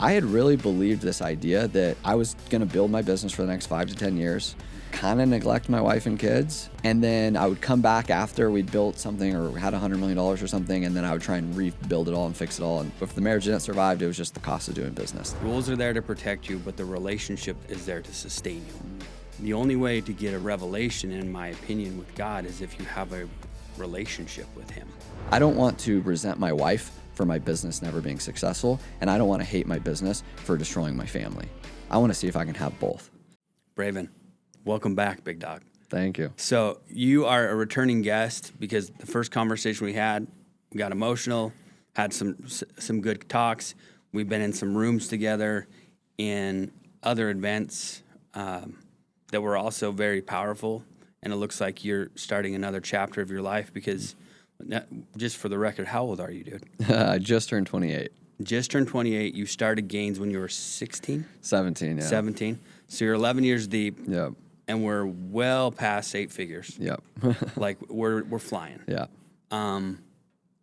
I had really believed this idea that I was going to build my business for the next 5 to 10 years, kind of neglect my wife and kids, and then I would come back after we'd built something or had $100 million or something, and then I would try and rebuild it all and fix it all. And if the marriage didn't survive, it was just the cost of doing business. Rules are there to protect you, but the relationship is there to sustain you. The only way to get a revelation, in my opinion, with God is if you have a relationship with Him. I don't want to resent my wife for my business never being successful, and I don't want to hate my business for destroying my family. I want to see if I can have both. Braven, welcome back, big dog. Thank you. So you are a returning guest because the first conversation we had, we got emotional, had some good talks. We've been in some rooms together in other events that were also very powerful, and it looks like you're starting another chapter of your life because... Just for the record, how old are you, dude? I just turned 28. Just turned 28. You started Gains when you were 16? 17, yeah. 17. So you're 11 years deep. Yep. And we're well past 8 figures. Yep. Like we're flying. Yeah.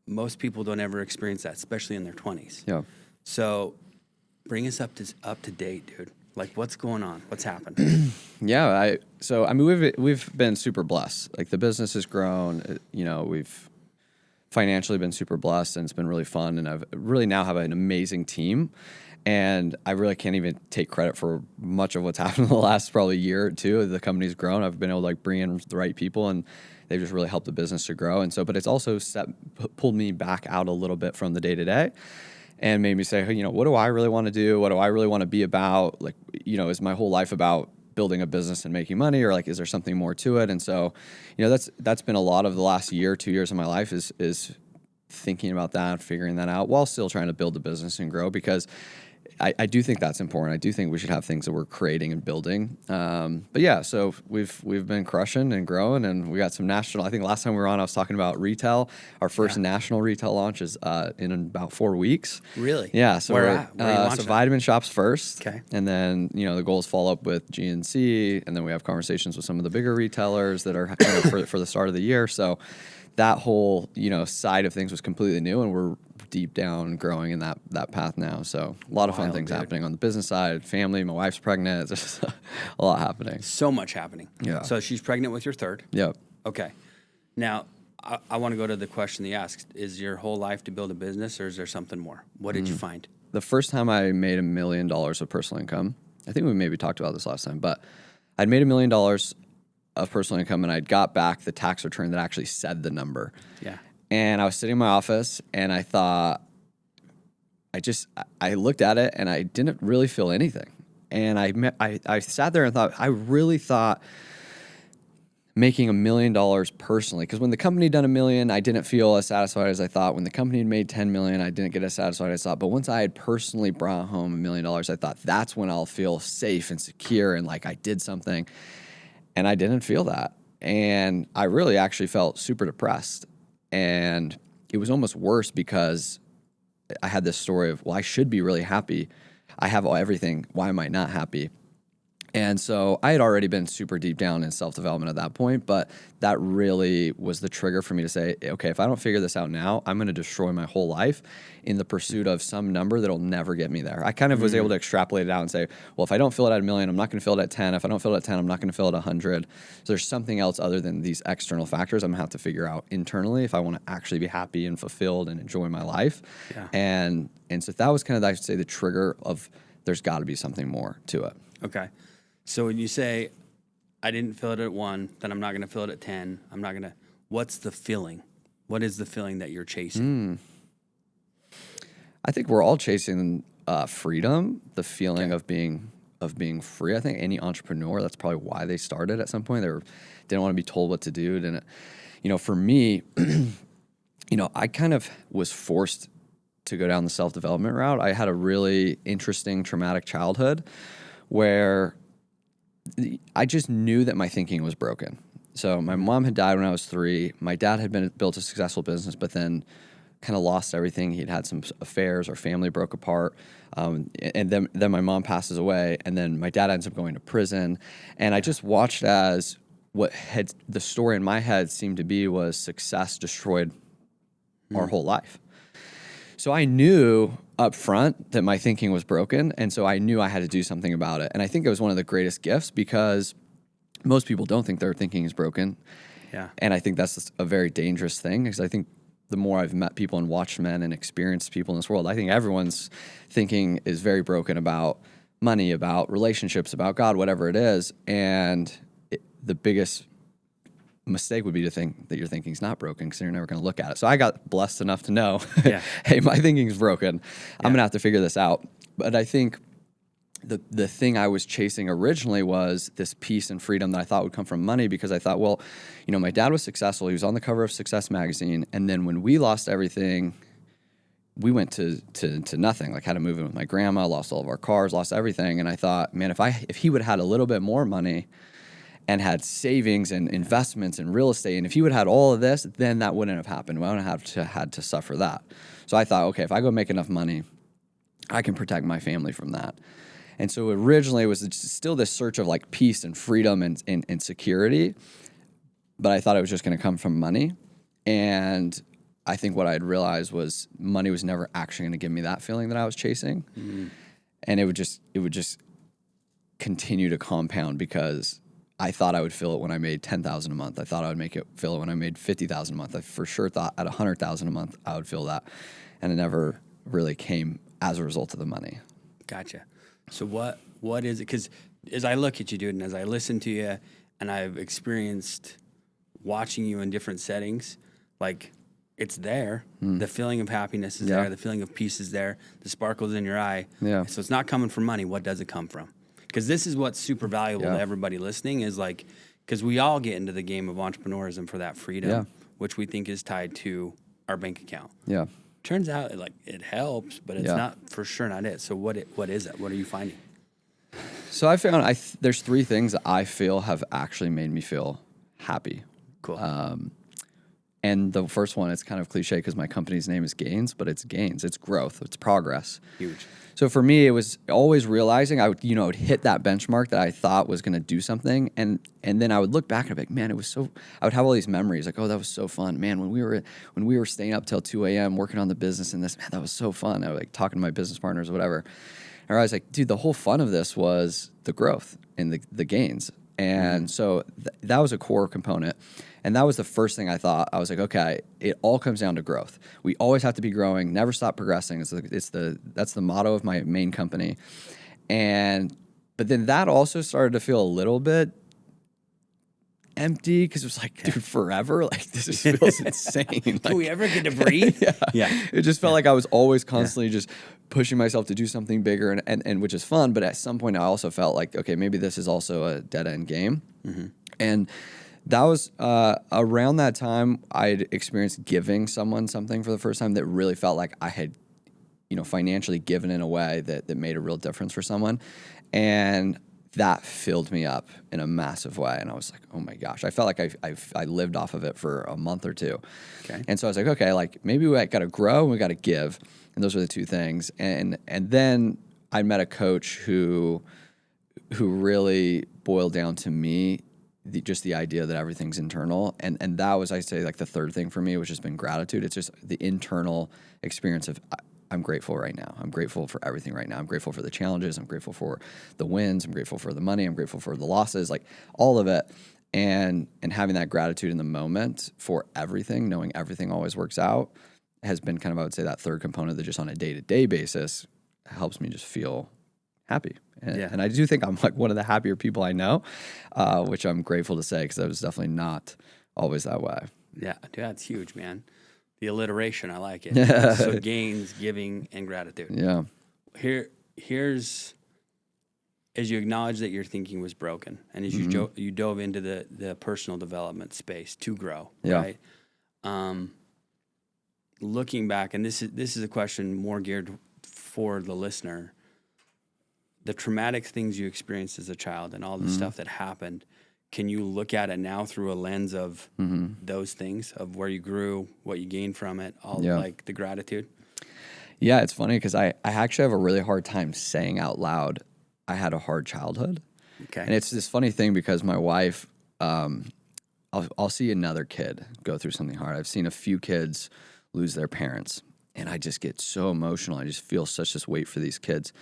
Most people don't ever experience that, especially in their 20s. Yeah. So bring us up to date, dude. Like what's going on? What's happened? Yeah. We've been super blessed. Like the business has grown. We've financially been super blessed, and it's been really fun, and I've really now have an amazing team, and I really can't even take credit for much of what's happened in the last probably year or two. The company's grown. I've been able to bring in the right people, and they've just really helped the business to grow. And so, but it's also pulled me back out a little bit from the day to day and made me say, hey, what do I really want to do? What do I really want to be about? Like, is my whole life about building a business and making money, or is there something more to it? And so, that's been a lot of the last 2 years of my life is thinking about that, figuring that out while still trying to build the business and grow, because I do think that's important. I do think we should have things that we're creating and building. But yeah, so we've been crushing and growing, and we got some national. I think last time we were on, I was talking about retail. Our first national retail launch is in about 4 weeks. Really? Yeah. So Where at? Where are you launching? So Vitamin Shops first. Okay. And then the goal is follow up with GNC, and then we have conversations with some of the bigger retailers that are for the start of the year. So that whole side of things was completely new, and we're deep down growing in that path now. So a lot of fun things happening on the business side. Family, my wife's pregnant. There's a lot happening. So much happening. Yeah. So she's pregnant with your third. Yep. Okay. Now I want to go to the question he asked: is your whole life to build a business, or is there something more? What did you find? The first time I made $1 million of personal income, I think we maybe talked about this last time, but I'd made $1 million of personal income, and I'd got back the tax return that actually said the number. Yeah. And I was sitting in my office, and I thought, I looked at it, and I didn't really feel anything. And I sat there and thought, I really thought making $1 million personally, because when the company done $1 million, I didn't feel as satisfied as I thought. When the company had made $10 million, I didn't get as satisfied as I thought. But once I had personally brought home $1 million, I thought that's when I'll feel safe and secure and like I did something. And I didn't feel that. And I really actually felt super depressed. And it was almost worse because I had this story of, well, I should be really happy. I have everything. Why am I not happy? And so I had already been super deep down in self-development at that point, but that really was the trigger for me to say, okay, if I don't figure this out now, I'm going to destroy my whole life in the pursuit of some number that'll never get me there. I kind of was able to extrapolate it out and say, well, if I don't fill it at $1 million, I'm not going to fill it at 10. If I don't fill it at 10, I'm not going to fill it at 100. So there's something else other than these external factors I'm going to have to figure out internally if I want to actually be happy and fulfilled and enjoy my life. Yeah. And so that was kind of, I should say, the trigger of there's got to be something more to it. Okay. So when you say, I didn't fill it at 1, then I'm not going to fill it at 10, what's the feeling? What is the feeling that you're chasing? I think we're all chasing freedom, the feeling of being free. I think any entrepreneur, that's probably why they started at some point. They didn't want to be told what to do. For me, I kind of was forced to go down the self-development route. I had a really interesting traumatic childhood where I just knew that my thinking was broken. So my mom had died when I was 3. My dad had built a successful business, but then kind of lost everything. He'd had some affairs. Our family broke apart. And then my mom passes away, and then my dad ends up going to prison. And I just watched as what had the story in my head seemed to be was success destroyed our whole life. So I knew up front that my thinking was broken. And so I knew I had to do something about it. And I think it was one of the greatest gifts because most people don't think their thinking is broken. Yeah. And I think that's just a very dangerous thing because I think the more I've met people and watched men and experienced people in this world, I think everyone's thinking is very broken about money, about relationships, about God, whatever it is. And the biggest mistake would be to think that your thinking's not broken because you're never going to look at it. So I got blessed enough to know, hey, my thinking's broken. I'm going to have to figure this out. But I think the thing I was chasing originally was this peace and freedom that I thought would come from money because I thought, well, my dad was successful. He was on the cover of Success magazine. And then when we lost everything, we went to nothing, like had to move in with my grandma, lost all of our cars, lost everything. And I thought, man, if he would have had a little bit more money and had savings and investments in real estate, and if he would have had all of this, then that wouldn't have happened. We wouldn't have had to suffer that. So I thought, okay, if I go make enough money, I can protect my family from that. And so originally it was still this search of like peace and freedom and security, but I thought it was just going to come from money. And I think what I had realized was money was never actually going to give me that feeling that I was chasing. Mm-hmm. And it would just continue to compound because I thought I would feel it when I made $10,000 a month. I thought I would feel it when I made $50,000 a month. I for sure thought at $100,000 a month I would feel that, and it never really came as a result of the money. Gotcha. So what is it? Because as I look at you, dude, and as I listen to you, and I've experienced watching you in different settings, like it's there. The feeling of happiness is there. The feeling of peace is there. The sparkles in your eye. Yeah. So it's not coming from money. What does it come from? Because this is what's super valuable to everybody listening is like, because we all get into the game of entrepreneurism for that freedom, which we think is tied to our bank account. Yeah. Turns out like it helps, but it's not for sure not it. So what is it? What are you finding? So I found there's three things that I feel have actually made me feel happy. Cool. And the first one, it's kind of cliche because my company's name is Gains, but it's gains, it's growth, it's progress. Huge. So for me, it was always realizing I would hit that benchmark that I thought was going to do something, and then I would look back and I'd be like, man, it was so. I would have all these memories like, oh, that was so fun, man. When we were staying up till 2 a.m. working on the business and this, man, that was so fun. I was like talking to my business partners or whatever, and I was like, dude, the whole fun of this was the growth and the gains, and so that was a core component. And that was the first thing I thought. I was like, okay, it all comes down to growth. We always have to be growing, never stop progressing. That's the motto of my main company. But then that also started to feel a little bit empty because it was like, dude, forever? Like, this just feels insane. Like, do we ever get to breathe? Yeah. It just felt like I was always constantly just pushing myself to do something bigger, and which is fun. But at some point, I also felt like, okay, maybe this is also a dead-end game. Mm-hmm. And that was around that time I'd experienced giving someone something for the first time that really felt like I had, financially given in a way that made a real difference for someone. And that filled me up in a massive way. And I was like, oh my gosh, I felt like I lived off of it for a month or two. Okay. And so I was like, okay, like maybe we got to grow and we got to give. And those were the two things. And then I met a coach who really boiled down to me just the idea that everything's internal. And that was, I'd say, like the third thing for me, which has been gratitude. It's just the internal experience of I'm grateful right now. I'm grateful for everything right now. I'm grateful for the challenges. I'm grateful for the wins. I'm grateful for the money. I'm grateful for the losses, like all of it. And having that gratitude in the moment for everything, knowing everything always works out, has been kind of, I would say, that third component that just on a day-to-day basis helps me just feel happy. And I do think I'm like one of the happier people I know, which I'm grateful to say because I was definitely not always that way. Yeah, dude, that's huge, man. The alliteration, I like it. So gains, giving, and gratitude. Yeah. Here's as you acknowledge that your thinking was broken, and as you dove into the personal development space to grow, right? Looking back, and this is a question more geared for the listener. The traumatic things you experienced as a child and all the stuff that happened, can you look at it now through a lens of those things, of where you grew, what you gained from it, all like the gratitude? Yeah, it's funny because I actually have a really hard time saying out loud, I had a hard childhood. Okay. And it's this funny thing because my wife, I'll see another kid go through something hard. I've seen a few kids lose their parents. And I just get so emotional. I just feel such this weight for these kids.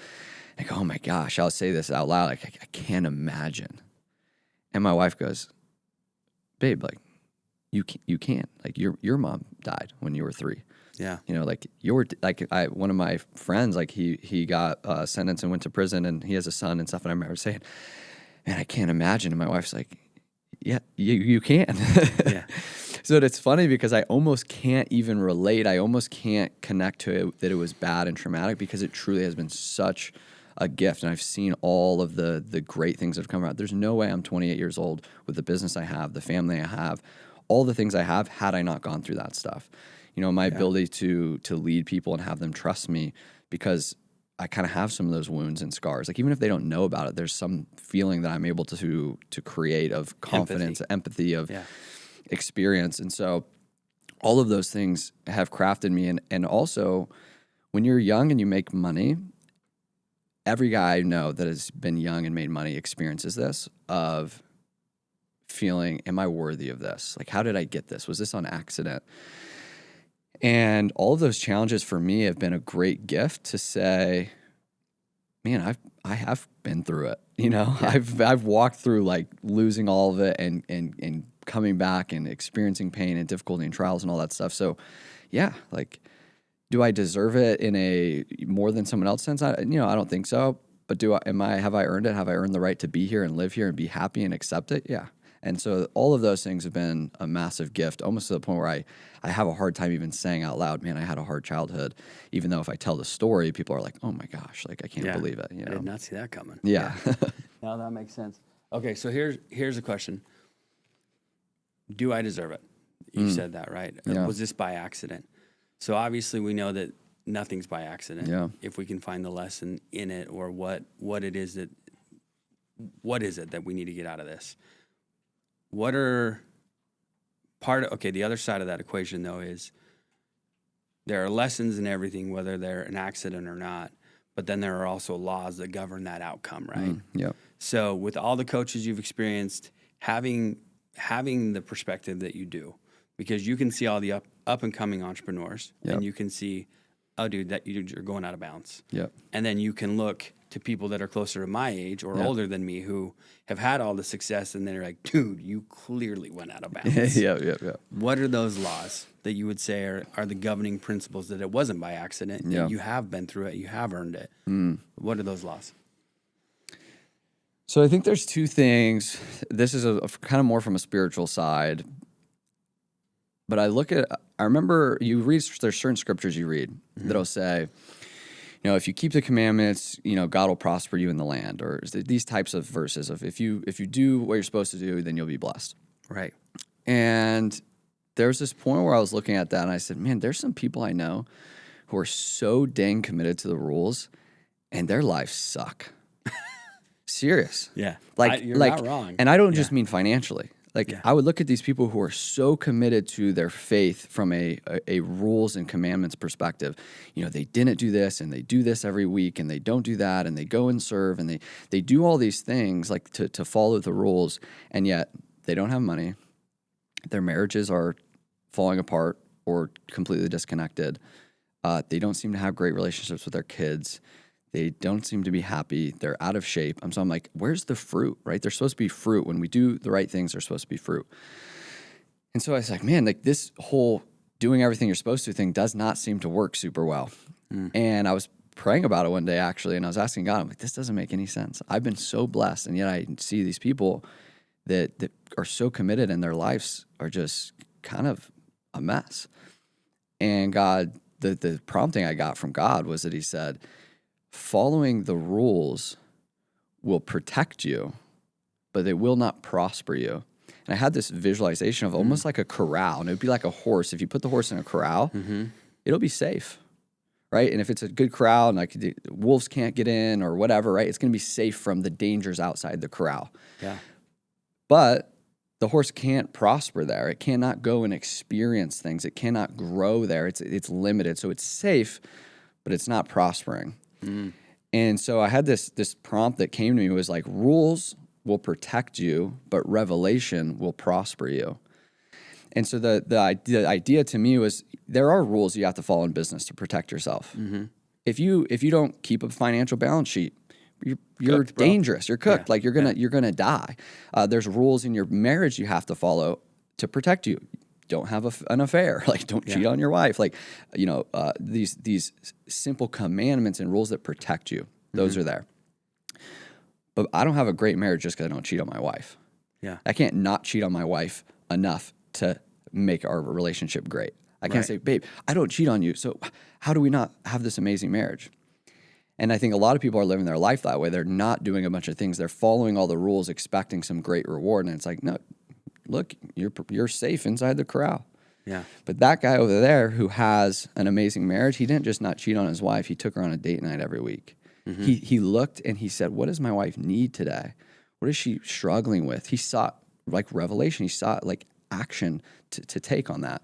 I go, oh my gosh, I'll say this out loud. Like, I can't imagine. And my wife goes, babe, like, you can't. Like, your mom died when you were 3. Yeah. You know, like, one of my friends, like, he got sentenced and went to prison, and he has a son and stuff. And I remember saying, man, I can't imagine. And my wife's like, yeah, you can. Yeah. So it's funny because I almost can't even relate. I almost can't connect to it that it was bad and traumatic, because it truly has been such a gift. And I've seen all of the great things that have come out. There's no way I'm 28 years old with the business I have, the family I have, all the things I have, had I not gone through that stuff. You know, my ability to lead people and have them trust me, because I kind of have some of those wounds and scars. Like, even if they don't know about it, there's some feeling that I'm able to create of confidence, empathy of experience. And so all of those things have crafted me. And also, when you're young and you make money, every guy I know that has been young and made money experiences this of feeling, am I worthy of this? Like, how did I get this? Was this on accident? And all of those challenges for me have been a great gift to say, man, I have been through it. You know, I've walked through, like, losing all of it and coming back and experiencing pain and difficulty and trials and all that stuff. So yeah, like, do I deserve it in a more than someone else sense? I don't think so. But have I earned it? Have I earned the right to be here and live here and be happy and accept it? Yeah. And so all of those things have been a massive gift, almost to the point where I have a hard time even saying out loud, man, I had a hard childhood. Even though if I tell the story, people are like, oh my gosh, like, I can't believe it. You know? I did not see that coming. Yeah. Now that makes sense. Okay, so here's a question. Do I deserve it? You said that, right? Yeah. Was this by accident? So obviously we know that nothing's by accident. Yeah. If we can find the lesson in it, or what is it that we need to get out of this? What are the other side of that equation, though, is there are lessons in everything, whether they're an accident or not, but then there are also laws that govern that outcome, right? Yeah. So with all the coaches you've experienced, having the perspective that you do, because you can see all the up and coming entrepreneurs, and you can see, oh, dude, that you're going out of bounds. Yep. And then you can look to people that are closer to my age or older than me who have had all the success, and they're like, dude, you clearly went out of bounds. Yeah. What are those laws that you would say are the governing principles that it wasn't by accident, that you have been through it, you have earned it? What are those laws? So I think there's two things. This is a kind of more from a spiritual side. But I remember there's certain scriptures you read that'll say, you know, if you keep the commandments, you know, God will prosper you in the land, or these types of verses of if you do what you're supposed to do, then you'll be blessed. Right. And there's this point where I was looking at that and I said, man, there's some people I know who are so dang committed to the rules and their lives suck. Serious. Yeah. You're not wrong. And I don't just mean financially. I would look at these people who are so committed to their faith from a rules and commandments perspective. You know, they didn't do this, and they do this every week, and they don't do that, and they go and serve, and they do all these things like to follow the rules, and yet they don't have money. Their marriages are falling apart or completely disconnected. They don't seem to have great relationships with their kids. They don't seem to be happy. They're out of shape. So I'm like, where's the fruit, right? There's supposed to be fruit. When we do the right things, there's supposed to be fruit. And so I was like, man, like, this whole doing everything you're supposed to thing does not seem to work super well. And I was praying about it one day, actually, and I was asking God, I'm like, this doesn't make any sense. I've been so blessed, and yet I see these people that are so committed, and their lives are just kind of a mess. And God, the prompting I got from God was that he said, following the rules will protect you, but they will not prosper you. And I had this visualization of almost like a corral, and it would be like a horse. If you put the horse in a corral, it'll be safe, right? And if it's a good corral and like the wolves can't get in or whatever, right? It's going to be safe from the dangers outside the corral. Yeah. But the horse can't prosper there. It cannot go and experience things. It cannot grow there. It's limited. So it's safe, but it's not prospering. And so I had this prompt that came to me, was like, rules will protect you, but revelation will prosper you. And so the idea to me was there are rules you have to follow in business to protect yourself. If you don't keep a financial balance sheet, you're Cooked, bro. dangerous. You're cooked. Like you're gonna die. There's rules in your marriage you have to follow to protect you. Don't have an affair. Like don't cheat on your wife. Like these simple commandments and rules that protect you. Those are there. But I don't have a great marriage just because I don't cheat on my wife. Yeah. I can't not cheat on my wife enough to make our relationship great. I can't say, babe, I don't cheat on you. So how do we not have this amazing marriage? And I think a lot of people are living their life that way. They're not doing a bunch of things. They're following all the rules, expecting some great reward. And it's like, no, look, you're safe inside the corral. Yeah. But that guy over there who has an amazing marriage, he didn't just not cheat on his wife. He took her on a date night every week. He looked and he said, what does my wife need today? What is she struggling with? He sought like revelation. He sought like action to take on that.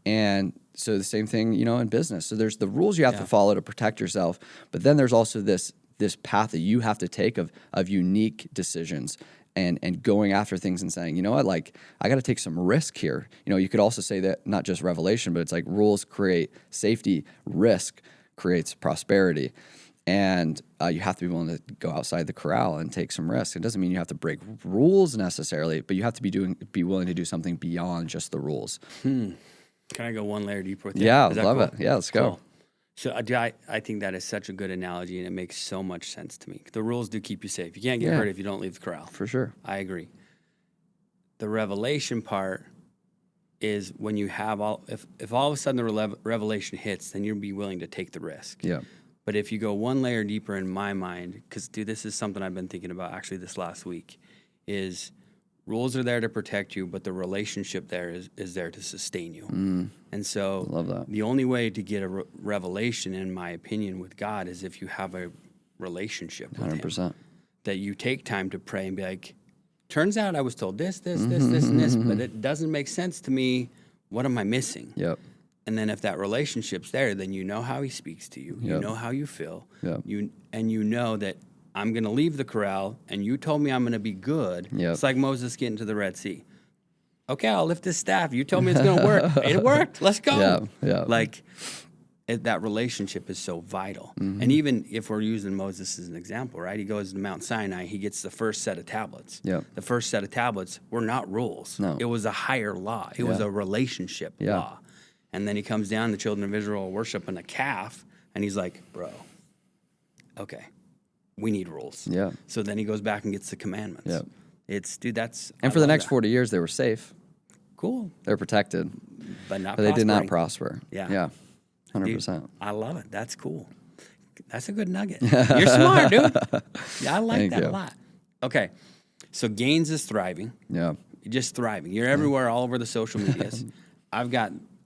And so the same thing, in business. So there's the rules you have to follow to protect yourself, but then there's also this path that you have to take of unique decisions and going after things and saying, you know what, like I got to take some risk here. You could also say that not just revelation, but it's like rules create safety, risk creates prosperity. And you have to be willing to go outside the corral and take some risk. It doesn't mean you have to break rules necessarily, but you have to be willing to do something beyond just the rules. Can I go one layer deeper with you? Yeah, I Is that love cool? it. Yeah, let's go. Cool. So I think that is such a good analogy, and it makes so much sense to me. The rules do keep you safe. You can't get hurt if you don't leave the corral. For sure. I agree. The revelation part is when you have if all of a sudden the revelation hits, then you'll be willing to take the risk. Yeah. But if you go one layer deeper in my mind, because, dude, this is something I've been thinking about actually this last week, is rules are there to protect you, but the relationship there is there to sustain you. And so Love that. the only way to get a revelation, in my opinion, with God is if you have a relationship with 100%. Him. That you take time to pray and be like, turns out I was told this, and this, but it doesn't make sense to me. What am I missing? Yep. And then if that relationship's there, then you know how he speaks to you. You Yep. know how you feel. Yep. You know that I'm going to leave the corral, and you told me I'm going to be good. Yep. It's like Moses getting to the Red Sea. Okay, I'll lift this staff. You told me it's going to work. It worked. Let's go. Yeah. Like that relationship is so vital. And even if we're using Moses as an example, right? He goes to Mount Sinai. He gets the first set of tablets. Yep. The first set of tablets were not rules. No. It was a higher law. It was a relationship law. And then he comes down, the children of Israel are worshiping a calf, and he's like, bro, okay, we need rules. Yeah. So then he goes back and gets the commandments. Yep. That's... And for the next 40 years, they were safe. Cool. They're protected. But they did not prospering. prosper. Yeah. Yeah. Dude, 100%. I love it. That's cool. That's a good nugget. You're smart, dude. Yeah, I like Thank that you. a lot. Okay. So Gaines is thriving. Yeah. Just thriving. You're everywhere, all over the social medias.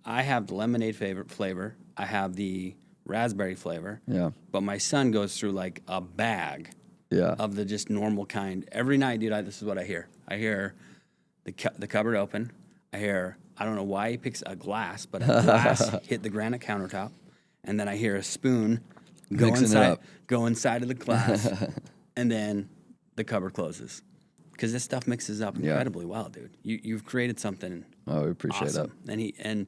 I have the lemonade flavor. I have the raspberry flavor. Yeah. But my son goes through like a bag Yeah. of the just normal kind. Every night, dude, this is what I hear. I hear the cupboard open. I hear, I don't know why he picks a glass, but a glass hit the granite countertop. And then I hear a spoon go Mixing it inside, up. go inside of the glass. And then the cupboard closes. Because this stuff mixes up incredibly well, dude. You've created something Oh, we appreciate awesome. And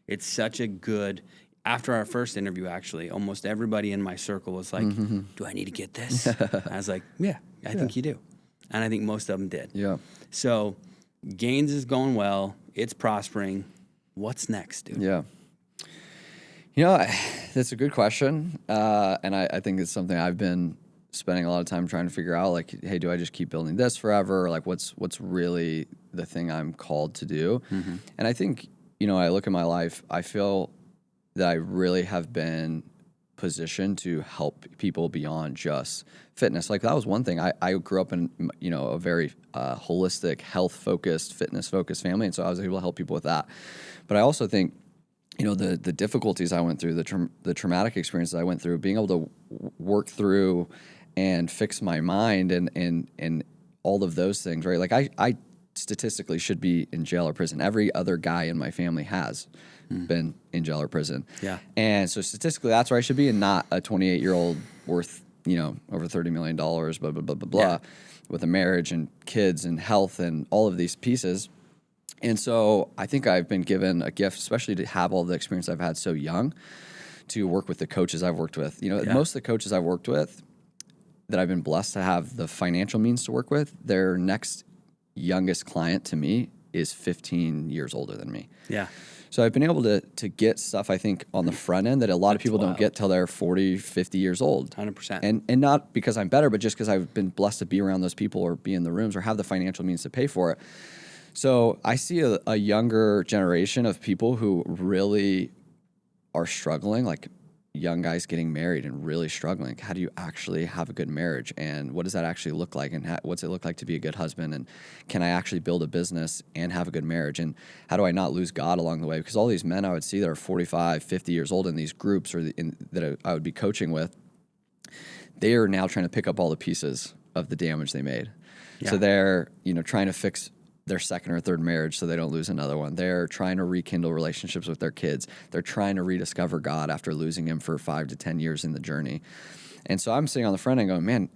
it's such a good... After our first interview, actually, almost everybody in my circle was like, do I need to get this? I was like, yeah, I think you do. And I think most of them did. Yeah. So Gaines is going well. It's prospering. What's next, dude? Yeah. That's a good question. And I think it's something I've been spending a lot of time trying to figure out, like, hey, do I just keep building this forever? Or like, what's really the thing I'm called to do? And I think, I look at my life, I feel that I really have been positioned to help people beyond just fitness. Like that was one thing. I grew up in, a very holistic, health-focused, fitness-focused family, and so I was able to help people with that. But I also think, the difficulties I went through, the traumatic experiences I went through, being able to work through and fix my mind and all of those things, right? Like I statistically should be in jail or prison. Every other guy in my family has been in jail or prison. Yeah. And so statistically, that's where I should be, and not a 28-year-old worth, over $30 million, blah, blah, blah, blah, blah, with a marriage and kids and health and all of these pieces. And so I think I've been given a gift, especially to have all the experience I've had so young, to work with the coaches I've worked with. Most of the coaches I've worked with that I've been blessed to have the financial means to work with, their next youngest client to me is 15 years older than me. Yeah. So I've been able to get stuff, I think, on the front end that a lot of people don't get till they're 40, 50 years old. 100%. And not because I'm better, but just because I've been blessed to be around those people or be in the rooms or have the financial means to pay for it. So I see a younger generation of people who really are struggling, like young guys getting married and really struggling. How do you actually have a good marriage? And what does that actually look like? And what's it look like to be a good husband? And can I actually build a business and have a good marriage? And how do I not lose God along the way? Because all these men I would see that are 45, 50 years old in these groups or that I would be coaching with, they are now trying to pick up all the pieces of the damage they made. Yeah. So they're, trying to fix their second or third marriage so they don't lose another one. They're trying to rekindle relationships with their kids. They're trying to rediscover God after losing him for 5 to 10 years in the journey. And so I'm sitting on the front end going, man,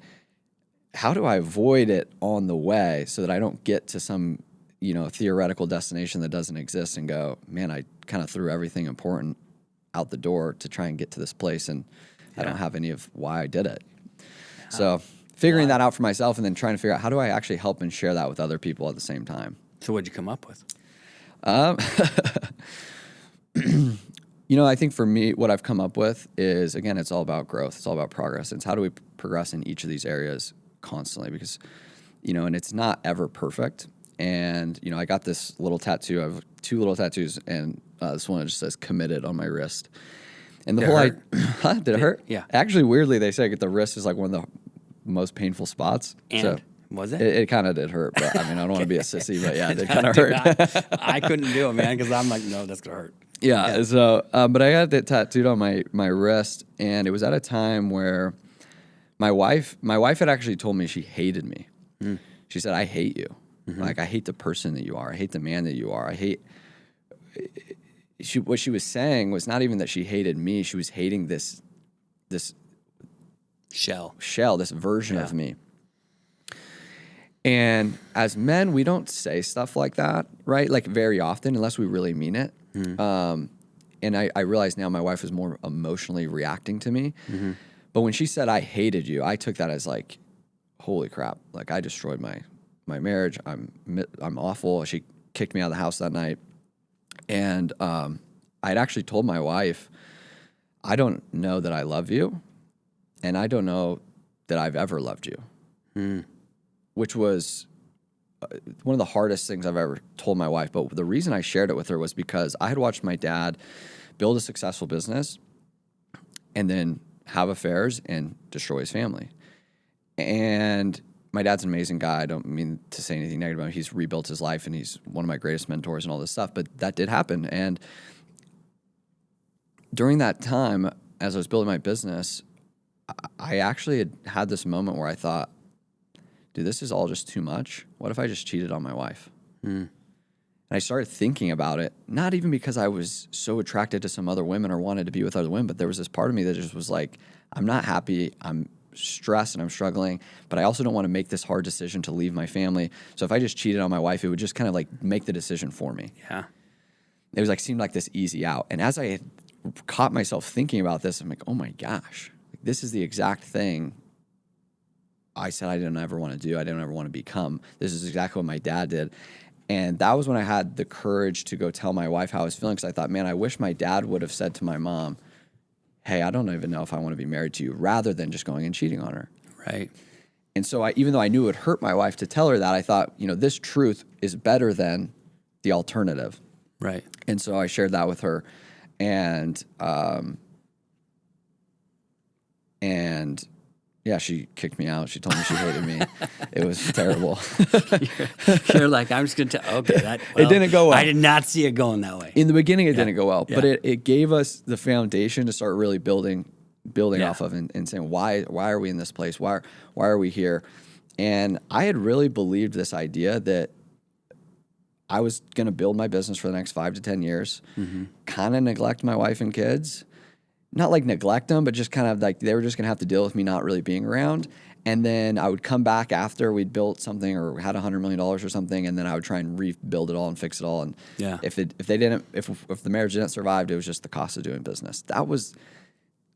how do I avoid it on the way so that I don't get to some, theoretical destination that doesn't exist and go, man, I kind of threw everything important out the door to try and get to this place and I don't have any of why I did it. Yeah. So figuring that out for myself and then trying to figure out how do I actually help and share that with other people at the same time. So what'd you come up with? I think for me, what I've come up with is, again, it's all about growth. It's all about progress. It's how do we progress in each of these areas constantly because, and it's not ever perfect. And, I got this little tattoo. I have 2 little tattoos and this one just says committed on my wrist. And the whole did it hurt? Yeah. Actually, weirdly, they say the wrist is like one of the most painful spots. And so was it? It kind of did hurt, but I don't want to be a sissy, but yeah, it did kind of hurt. I couldn't do it, man, because I'm like, no, that's gonna hurt. Yeah. So, but I got that tattooed on my wrist, and it was at a time where my wife had actually told me she hated me. Mm. She said, "I hate you. Mm-hmm. Like I hate the person that you are. I hate the man that you are. I hate." What she was saying was not even that she hated me. She was hating this shell, this version of me. And as men, we don't say stuff like that, right? Like very often, unless we really mean it. Mm. And I realize now my wife is more emotionally reacting to me. Mm-hmm. But when she said, "I hated you," I took that as like, holy crap. Like I destroyed my marriage. I'm awful. She kicked me out of the house that night. And I'd actually told my wife, I don't know that I love you, and I don't know that I've ever loved you, which was one of the hardest things I've ever told my wife. But the reason I shared it with her was because I had watched my dad build a successful business and then have affairs and destroy his family. And my dad's an amazing guy. I don't mean to say anything negative about him. He's rebuilt his life, and he's one of my greatest mentors and all this stuff. But that did happen. And during that time, as I was building my business, I actually had this moment where I thought, dude, this is all just too much. What if I just cheated on my wife? And I started thinking about it, not even because I was so attracted to some other women or wanted to be with other women, but there was this part of me that just was like, I'm not happy. I'm stressed and I'm struggling, but I also don't want to make this hard decision to leave my family. So if I just cheated on my wife, it would just kind of like make the decision for me. Yeah. It was like, seemed like this easy out. And as I had caught myself thinking about this, I'm like, oh my gosh, this is the exact thing I said I didn't ever want to do. I didn't ever want to become. This is exactly what my dad did. And that was when I had the courage to go tell my wife how I was feeling. Because I thought, man, I wish my dad would have said to my mom, hey, I don't even know if I want to be married to you, rather than just going and cheating on her. Right. And so even though I knew it would hurt my wife to tell her that, I thought, this truth is better than the alternative. Right. And so I shared that with her. And yeah, she kicked me out. She told me she hated me. It was terrible. You're like, I'm just going to okay. It didn't go well. I did not see it going that way. In the beginning, it didn't go well. Yeah. But it gave us the foundation to start really building off of and saying, why are we in this place? Why are we here? And I had really believed this idea that I was going to build my business for the next 5 to 10 years, kind of neglect my wife and kids. Not like neglect them, but just kind of like they were just going to have to deal with me not really being around. And then I would come back after we'd built something or had $100 million or something, and then I would try and rebuild it all and fix it all. And if the marriage didn't survive, it was just the cost of doing business. That was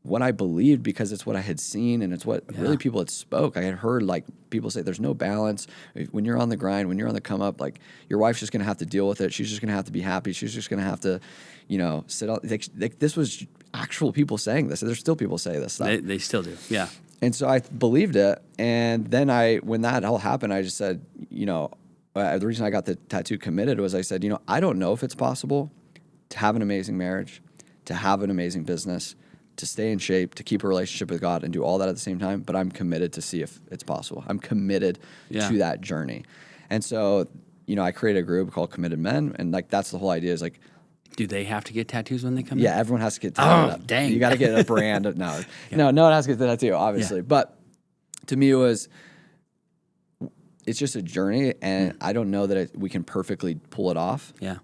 what I believed because it's what I had seen and it's what really people had spoke. I had heard like people say there's no balance. When you're on the grind, when you're on the come up, like your wife's just going to have to deal with it. She's just going to have to be happy. She's just going to have to, sit on. Like this was actual people saying this. There's still people say this stuff. They still do. Yeah. And so I believed it. And then when that all happened, I just said, the reason I got the tattoo committed was I said, I don't know if it's possible to have an amazing marriage, to have an amazing business, to stay in shape, to keep a relationship with God and do all that at the same time. But I'm committed to see if it's possible. I'm committed to that journey. And so, I created a group called Committed Men. And like, that's the whole idea is like, do they have to get tattoos when they come in? Yeah, everyone has to get tatted up. Dang. You got to get a brand. No, one has to get the tattoo, obviously. Yeah. But to me, it's just a journey, and I don't know that we can perfectly pull it off. Yeah.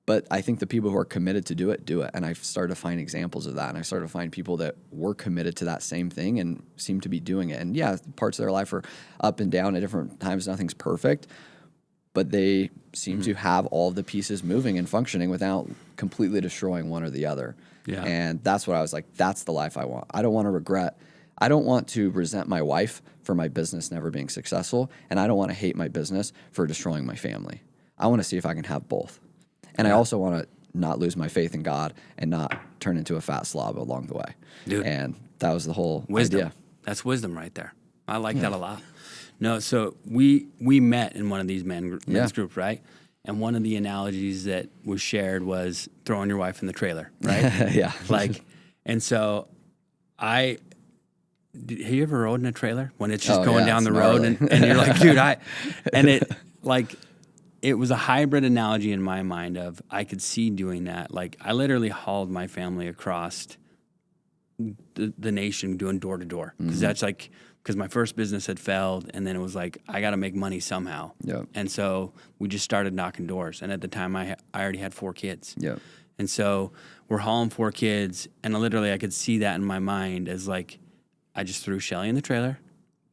But I think the people who are committed to do it. And I've started to find examples of that, and I started to find people that were committed to that same thing and seem to be doing it. And yeah, parts of their life are up and down at different times. Nothing's perfect. But they seem to have all of the pieces moving and functioning without completely destroying one or the other. Yeah. And that's what I was like, that's the life I want. I don't want to regret. I don't want to resent my wife for my business never being successful, and I don't want to hate my business for destroying my family. I want to see if I can have both. And I also want to not lose my faith in God and not turn into a fat slob along the way. Dude, and that was the whole idea. That's wisdom right there. I like that a lot. No, so we met in one of these men's groups, right? And one of the analogies that was shared was throwing your wife in the trailer, right? Yeah. And so have you ever rode in a trailer when it's just going down the road and you're like, dude, it was a hybrid analogy in my mind of I could see doing that. Like I literally hauled my family across the nation doing door to door because that's because my first business had failed, and then it was like, I got to make money somehow. Yep. And so we just started knocking doors. And at the time, I already had 4 kids. Yep. And so we're hauling 4 kids, and literally I could see that in my mind as like, I just threw Shelly in the trailer.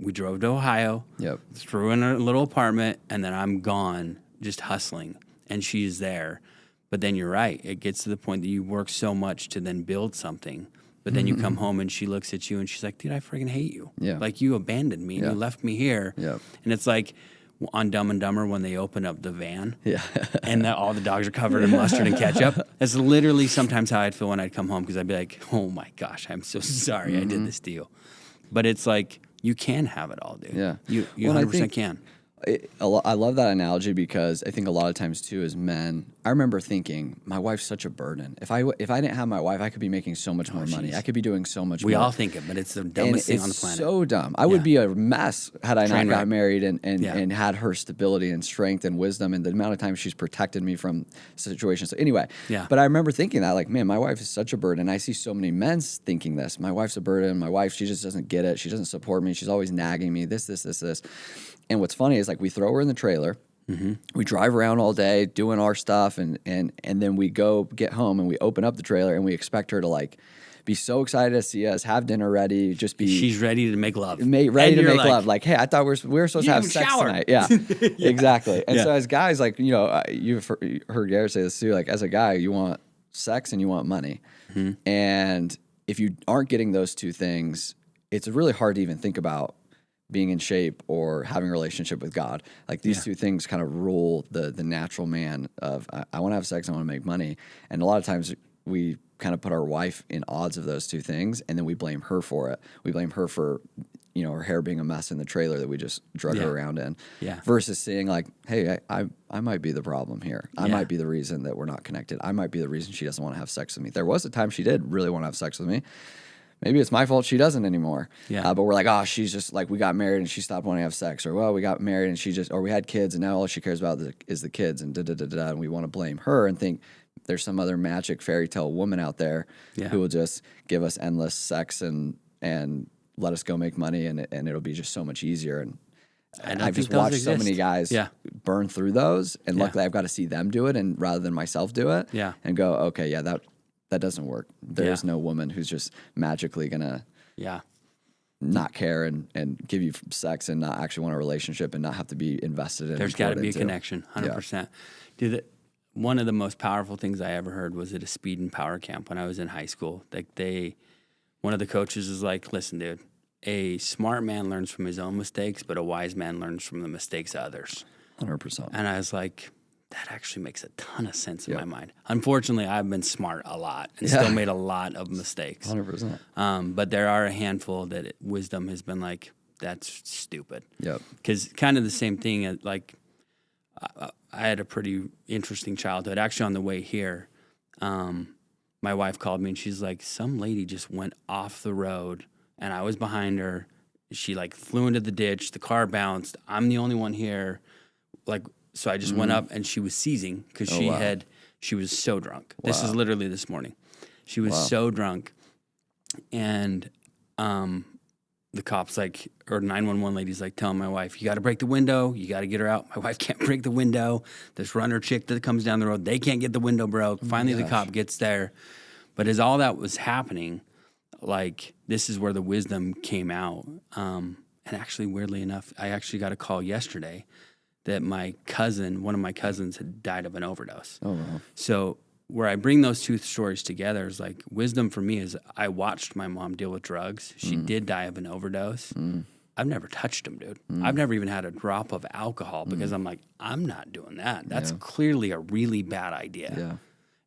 We drove to Ohio, threw in a little apartment, and then I'm gone just hustling, and she's there. But then you're right. It gets to the point that you work so much to then build something. But then you come home and she looks at you and she's like, dude, I freaking hate you. Yeah. Like you abandoned me and you left me here. Yeah. And it's like on Dumb and Dumber when they open up the van and all the dogs are covered in mustard and ketchup. That's literally sometimes how I'd feel when I'd come home because I'd be like, oh my gosh, I'm so sorry I did this to you. But it's like, you can have it all, dude. Yeah. You 100% can. I love that analogy because I think a lot of times too as men, I remember thinking my wife's such a burden. If I didn't have my wife, I could be making so much more money. I could be doing so much more. We all think it, but it's the dumbest thing on the planet. It's so dumb. I would be a mess had I not got married and had her stability and strength and wisdom and the amount of time she's protected me from situations. So anyway, but I remember thinking that like, man, my wife is such a burden. I see so many men thinking this. My wife's a burden. My wife, she just doesn't get it. She doesn't support me. She's always nagging me. This. And what's funny is like we throw her in the trailer, we drive around all day doing our stuff, and then we go get home and we open up the trailer and we expect her to like be so excited to see us, have dinner ready, just be. She's ready to make love. Ready to make love. Like, hey, I thought we were supposed to have sex tonight. Yeah, exactly. And so as guys, like you've heard Garrett say this too. Like as a guy, you want sex and you want money, and if you aren't getting those two things, it's really hard to even think about being in shape or having a relationship with God. Like these two things kind of rule the natural man of I want to have sex, I want to make money. And a lot of times we kind of put our wife in odds of those two things, and then we blame her for it. We blame her for, her hair being a mess in the trailer that we just drug her around in. Yeah. Versus seeing like, hey, I might be the problem here. I might be the reason that we're not connected. I might be the reason she doesn't want to have sex with me. There was a time she did really want to have sex with me. Maybe it's my fault she doesn't anymore. Yeah. But we're like, she's just like, we got married and she stopped wanting to have sex. Or, well, we got married and or we had kids and now all she cares about is the kids and da-da-da-da. And we want to blame her and think there's some other magic fairy tale woman out there who will just give us endless sex and let us go make money and it'll be just so much easier. And I've just watched so many guys burn through those. And luckily I've got to see them do it and rather than myself do it and go, okay, that doesn't work. There's no woman who's just magically gonna. Yeah. not care and give you sex and not actually want a relationship and not have to be invested in. There's got to be a into. connection, 100%. Dude, one of the most powerful things I ever heard was at a speed and power camp when I was in high school. Like one of the coaches was like, listen, dude, a smart man learns from his own mistakes, but a wise man learns from the mistakes of others. 100%. And I was like, that actually makes a ton of sense in my mind. Unfortunately, I've been smart a lot and still made a lot of mistakes. 100%. But there are a handful that wisdom has been like, that's stupid. Yep. Because kind of the same thing, like I had a pretty interesting childhood. Actually, on the way here, my wife called me and she's like, some lady just went off the road and I was behind her. She like flew into the ditch. The car bounced. I'm the only one here. Like, so I just went up and she was seizing because she was so drunk. Wow. This is literally this morning. She was so drunk. And the cops like, or 911 lady's like telling my wife, you got to break the window. You got to get her out. My wife can't break the window. This runner chick that comes down the road, they can't get the window broke. Finally, the cop gets there. But as all that was happening, like, this is where the wisdom came out. And actually, weirdly enough, I actually got a call yesterday that one of my cousins had died of an overdose. Oh, wow. So where I bring those two stories together is like wisdom for me is I watched my mom deal with drugs. She did die of an overdose. I've never touched them, dude. I've never even had a drop of alcohol because I'm like, I'm not doing that. That's clearly a really bad idea. Yeah.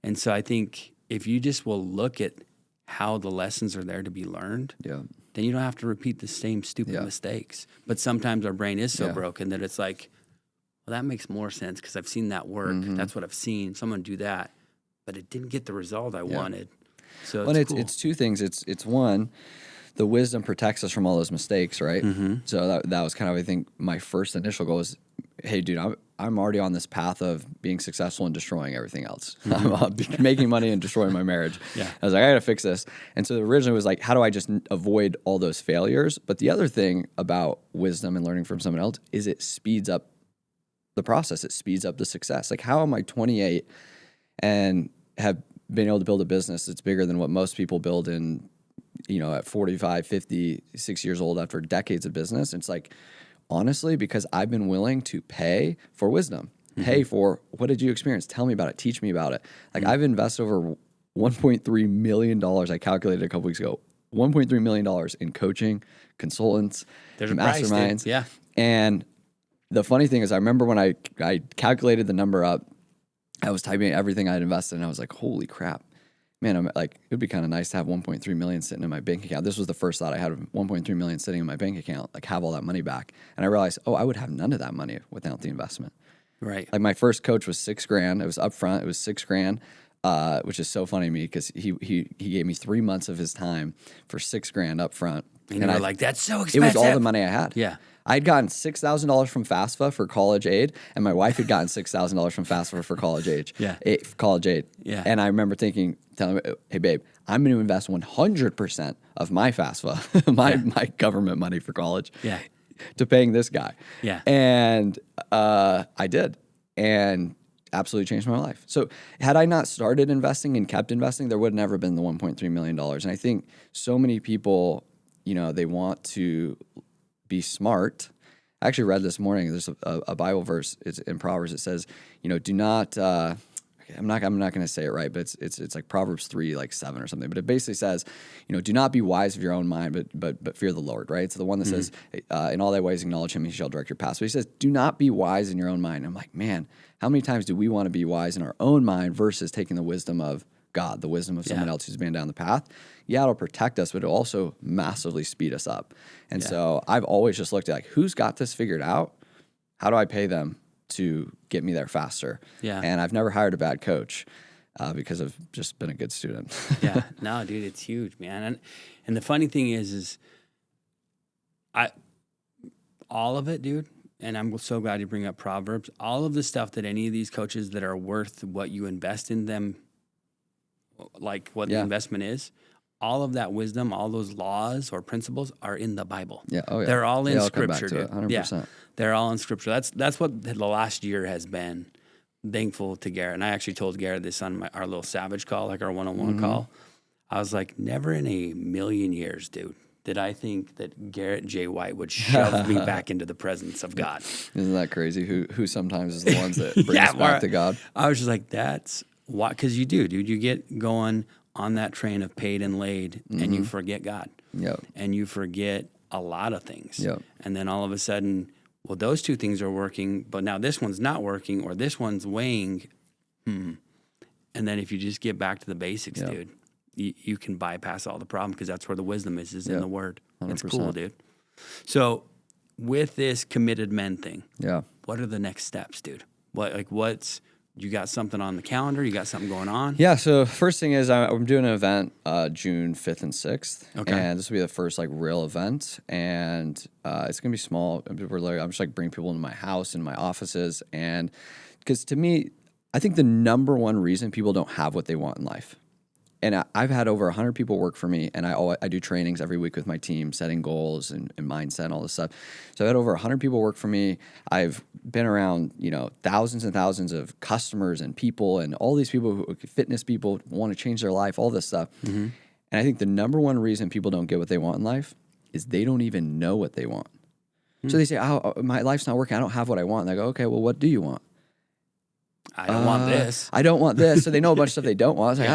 And so I think if you just will look at how the lessons are there to be learned, then you don't have to repeat the same stupid mistakes. But sometimes our brain is so broken that it's like, well, that makes more sense because I've seen that work. That's what I've seen. Someone do that, but it didn't get the result I wanted. So it's two things. It's one, the wisdom protects us from all those mistakes, right? So that was kind of, I think, my first initial goal is, hey, dude, I'm already on this path of being successful and destroying everything else. I'm making money and destroying my marriage. I was like, I got to fix this. And so originally it was like, how do I just avoid all those failures? But the other thing about wisdom and learning from someone else is it speeds up the process. It speeds up the success. Like, how am I 28 and have been able to build a business that's bigger than what most people build in, at 45, 50, 60 years old after decades of business? It's like, honestly, because I've been willing to pay for wisdom, pay for, what did you experience? Tell me about it. Teach me about it. Like, I've invested over $1.3 million. I calculated a couple weeks ago, $1.3 million in coaching, consultants, masterminds. Yeah. And the funny thing is, I remember when I calculated the number up, I was typing everything I'd invested, and I was like, holy crap. Man, I'm like, it would be kind of nice to have 1.3 million sitting in my bank account. This was the first thought I had of 1.3 million sitting in my bank account, like have all that money back. And I realized, I would have none of that money without the investment. Right. Like, my first coach was $6,000. It was upfront. It was $6,000, which is so funny to me because he gave me 3 months of his time for $6,000 upfront. And you were like, that's so expensive. It was all the money I had. Yeah. I'd gotten $6,000 from FAFSA for college aid, and my wife had gotten $6,000 from FAFSA for college aid. College aid. Yeah. And I remember telling her, hey, babe, I'm going to invest 100% of my FAFSA, my government money for college, to paying this guy. Yeah. And I did, and absolutely changed my life. So had I not started investing and kept investing, there would have never been the $1.3 million. And I think so many people, they want to be smart. I actually read this morning, there's a Bible verse, it's in Proverbs. It says, do not, I'm not going to say it right, but it's like Proverbs 3, like 7 or something. But it basically says, do not be wise of your own mind, but fear the Lord, right? It's the one that says, in all thy ways acknowledge him, he shall direct your path. So he says, do not be wise in your own mind. I'm like, man, how many times do we want to be wise in our own mind versus taking the wisdom of God, the wisdom of someone else who's been down the path? Yeah, it'll protect us, but it'll also massively speed us up. And so I've always just looked at, like, who's got this figured out? How do I pay them to get me there faster? Yeah. And I've never hired a bad coach because I've just been a good student. Yeah. No, dude, it's huge, man. And the funny thing is all of it, dude, and I'm so glad you bring up Proverbs, all of the stuff that any of these coaches that are worth what you invest in them, like what the investment is, all of that wisdom, all those laws or principles are in the Bible. Yeah, they're all in Scripture, dude. 100%. Yeah, they're all in Scripture. That's what the last year has been. Thankful to Garrett, and I actually told Garrett this on our little Savage call, like our one-on-one call. I was like, never in a million years, dude, did I think that Garrett J. White would shove me back into the presence of God. Isn't that crazy? Who sometimes is the ones that bring us back to God? I was just like, that's why, because you do, dude. You get going on that train of paid and laid, and you forget God. Yep. And you forget a lot of things. Yep. And then all of a sudden, well, those two things are working, but now this one's not working, or this one's weighing. And then if you just get back to the basics, dude, you can bypass all the problem, because that's where the wisdom is in the Word. 100%. It's cool, dude. So with this committed men thing, what are the next steps, dude? You got something on the calendar? You got something going on? Yeah. So first thing is I'm doing an event June 5th and 6th. Okay. And this will be the first like real event. And it's going to be small. I'm just like bringing people into my house and my offices. And because to me, I think the number one reason people don't have what they want in life. And I've had over 100 people work for me, and I do trainings every week with my team, setting goals and mindset and all this stuff. So I've had over 100 people work for me. I've been around, thousands and thousands of customers and people, and all these people, fitness people, want to change their life, all this stuff. Mm-hmm. And I think the number one reason people don't get what they want in life is they don't even know what they want. So they say, oh, my life's not working. I don't have what I want. And I go, okay, well, what do you want? I don't want this. I don't want this. So they know a bunch of stuff they don't want. It's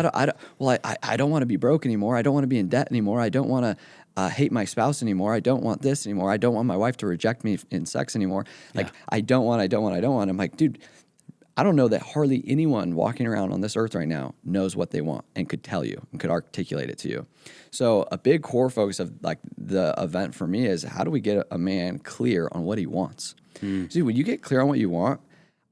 like, I don't want to be broke anymore. I don't want to be in debt anymore. I don't want to hate my spouse anymore. I don't want this anymore. I don't want my wife to reject me in sex anymore. Like, I don't want. I'm like, dude, I don't know that hardly anyone walking around on this earth right now knows what they want and could tell you and could articulate it to you. So a big core focus of like the event for me is, how do we get a man clear on what he wants? See, when you get clear on what you want,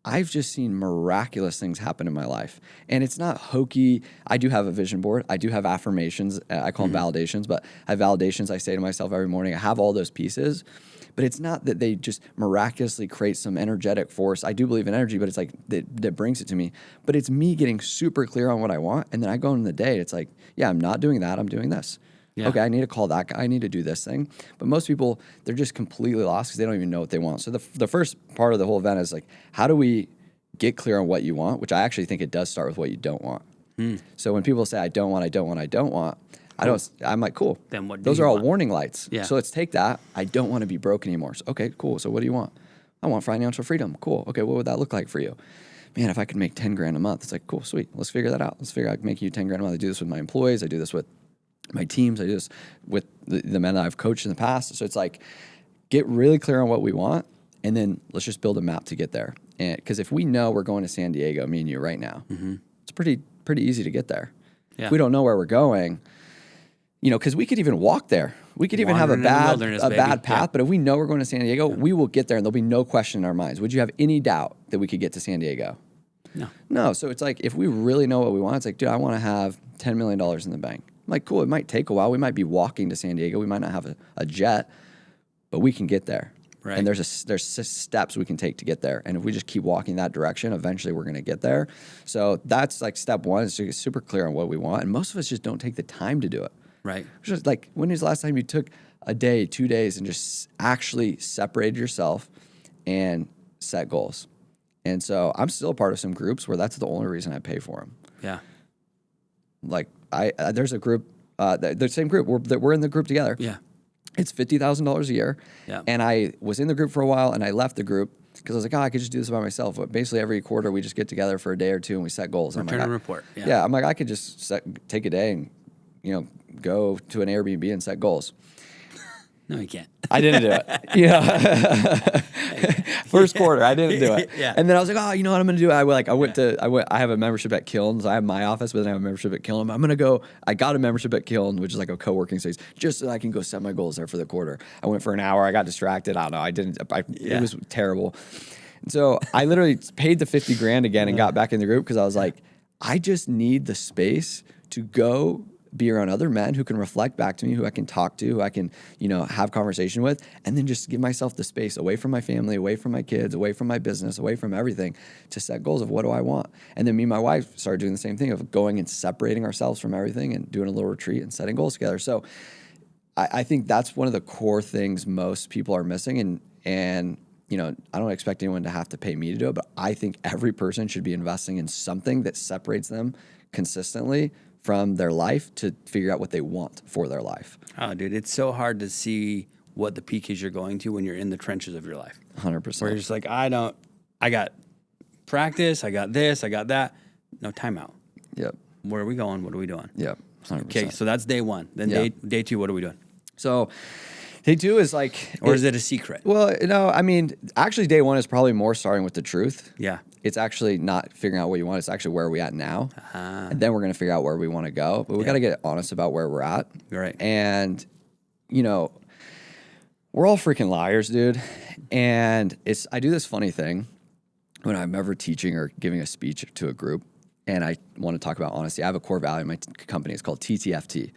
I've just seen miraculous things happen in my life. And it's not hokey. I do have a vision board. I do have affirmations. I call them validations, but I have validations I say to myself every morning. I have all those pieces, but it's not that they just miraculously create some energetic force. I do believe in energy, but it's like that brings it to me. But it's me getting super clear on what I want. And then I go in the day, it's like, yeah, I'm not doing that. I'm doing this. Yeah. Okay, I need to call that guy. I need to do this thing. But most people, they're just completely lost because they don't even know what they want. So the first part of the whole event is like, how do we get clear on what you want? Which I actually think it does start with what you don't want. So when people say, I don't want, I'm like, cool. Then what do Those you are all want? warning lights. Yeah. So let's take that. I don't want to be broke anymore. So, okay, cool. So what do you want? I want financial freedom. Cool. Okay, what would that look like for you? Man, if I could make 10 grand a month, it's like, cool, sweet. Let's figure that out. Let's figure out making you 10 grand a month. I do this with my employees. I do this with my teams. I do this with the men that I've coached in the past. So it's like, get really clear on what we want, and then let's just build a map to get there. And because if we know we're going to San Diego, me and you right now, it's pretty easy to get there. Yeah. If we don't know where we're going, because we could even walk there. We could even have a bad path, but if we know we're going to San Diego, we will get there, and there'll be no question in our minds. Would you have any doubt that we could get to San Diego? No. So it's like, if we really know what we want, it's like, dude, I want to have $10 million in the bank. I'm like, cool, it might take a while. We might be walking to San Diego. We might not have a jet, but we can get there. Right. And there's steps we can take to get there. And if we just keep walking that direction, eventually we're going to get there. So that's like step one, is to get super clear on what we want. And most of us just don't take the time to do it. Right. It's just like, when was the last time you took a day, 2 days, and just actually separated yourself and set goals? And so I'm still a part of some groups where that's the only reason I pay for them. Yeah. Like there's a group, the same group, we're in the group together. Yeah. It's $50,000 a year. Yeah. And I was in the group for a while, and I left the group because I was like, I could just do this by myself. But basically every quarter we just get together for a day or two and we set goals. Return a report. Yeah. I'm like, I could just take a day and, go to an Airbnb and set goals. No, you can't. I didn't do it. First quarter, I didn't do it. Yeah. And then I was like, oh, you know what I'm going to do? I have a membership at Kilns. I have my office, but then I have a membership at Kiln. I'm going to go. I got a membership at Kiln, which is like a co-working space, just so I can go set my goals there for the quarter. I went for an hour. I got distracted. I don't know. It was terrible. And so I literally paid the 50 grand again and got back in the group because I was like, I just need the space to go be around other men who can reflect back to me, who I can talk to, who I can, have conversation with, and then just give myself the space away from my family, away from my kids, away from my business, away from everything, to set goals of what do I want. And then me and my wife started doing the same thing of going and separating ourselves from everything and doing a little retreat and setting goals together. So I think that's one of the core things most people are missing. And I don't expect anyone to have to pay me to do it, but I think every person should be investing in something that separates them consistently from their life to figure out what they want for their life. Oh, dude, it's so hard to see what the peak is you're going to when you're in the trenches of your life. 100%. Where you're just like, I got practice, I got this, I got that. No timeout. Yep. Where are we going? What are we doing? Yep. 100%. Okay, so that's day one. Then day two, what are we doing? So day two is like... Or is it a secret? Well, I mean, actually day one is probably more starting with the truth. Yeah. It's actually not figuring out what you want. It's actually where are we at now. And then we're going to figure out where we want to go. But we got to get honest about where we're at. Right. And, we're all freaking liars, dude. And I do this funny thing when I'm ever teaching or giving a speech to a group and I want to talk about honesty. I have a core value in my company. It's called TTFT.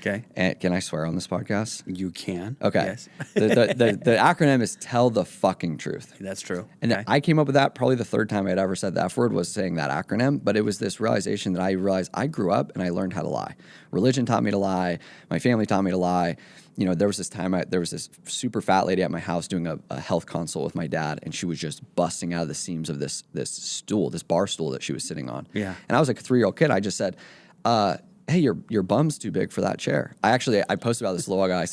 Okay. And can I swear on this podcast? You can. Okay. Yes. the acronym is tell the fucking truth. That's true. And I came up with that probably the third time I'd ever said the F word was saying that acronym. But it was this realization that I realized I grew up and I learned how to lie. Religion taught me to lie. My family taught me to lie. There was this time there was this super fat lady at my house doing a health consult with my dad, and she was just busting out of the seams of this stool, this bar stool that she was sitting on. Yeah. And I was like a 3-year-old kid. I just said, hey, your bum's too big for that chair. I posted about this little while ago. I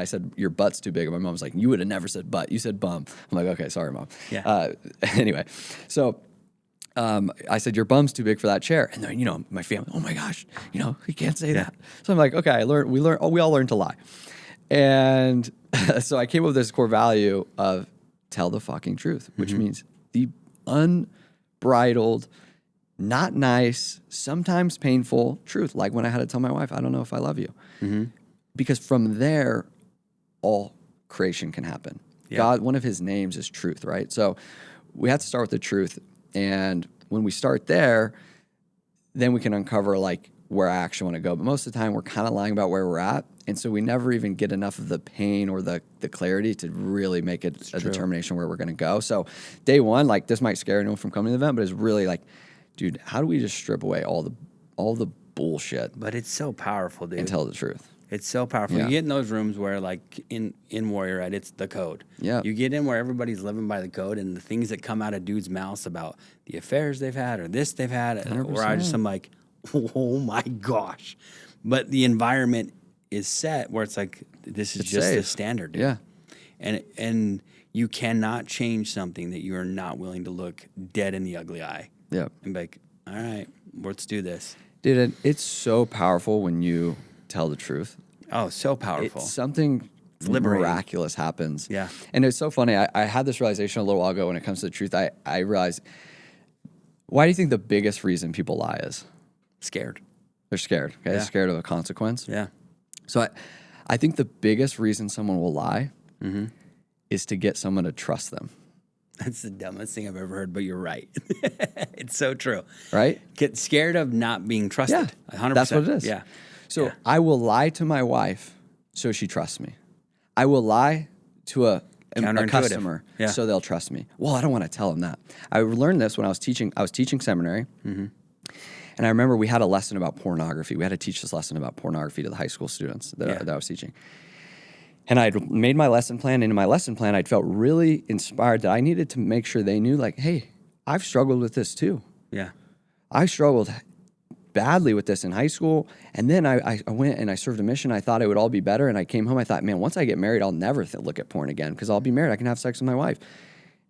said, your butt's too big. And my mom was like, you would have never said butt. You said bum. I'm like, okay, sorry, Mom. Yeah. Anyway, so I said, your bum's too big for that chair. And then, my family, oh my gosh, you can't say that. So I'm like, okay, we all learned to lie. And so I came up with this core value of tell the fucking truth, which means the unbridled, not nice, sometimes painful truth. Like when I had to tell my wife, I don't know if I love you. Because from there, all creation can happen. Yeah. God, one of his names is truth, right? So we have to start with the truth. And when we start there, then we can uncover like where I actually want to go. But most of the time, we're kind of lying about where we're at. And so we never even get enough of the pain or the clarity to really make it a determination where we're going to go. So day one, like this might scare anyone from coming to the event, but it's really like, dude, how do we just strip away all the bullshit? But it's so powerful, dude. And tell the truth. It's so powerful. Yeah. You get in those rooms where, like, in Warrior, right, it's the code. Yeah. You get in where everybody's living by the code, and the things that come out of dudes' mouths about the affairs they've had or this they've had, 100%. where I'm like, oh my gosh. But the environment is set where it's like, this is just the standard, dude. Yeah. And you cannot change something that you are not willing to look dead in the ugly eye. Yeah. And be like, all right, let's do this. Dude, it's so powerful when you tell the truth. Oh, so powerful. Something miraculous happens. Yeah. And it's so funny. I had this realization a little while ago when it comes to the truth. I realized, why do you think the biggest reason people lie is? Scared. They're scared. Okay. Yeah. They're scared of a consequence. Yeah. So I think the biggest reason someone will lie is to get someone to trust them. That's the dumbest thing I've ever heard, but you're right. It's so true. Right? Get scared of not being trusted. Yeah. 100%. That's what it is. Yeah. So I will lie to my wife so she trusts me. I will lie to a customer so they'll trust me. Well, I don't want to tell them that. I learned this when I was teaching. I was teaching seminary. And I remember we had a lesson about pornography. We had to teach this lesson about pornography to the high school students that I was teaching. And I'd made my lesson plan. And in my lesson plan, I'd felt really inspired that I needed to make sure they knew, like, hey, I've struggled with this too. Yeah. I struggled badly with this in high school. And then I went and I served a mission. I thought it would all be better. And I came home. I thought, man, once I get married, I'll never look at porn again because I'll be married. I can have sex with my wife.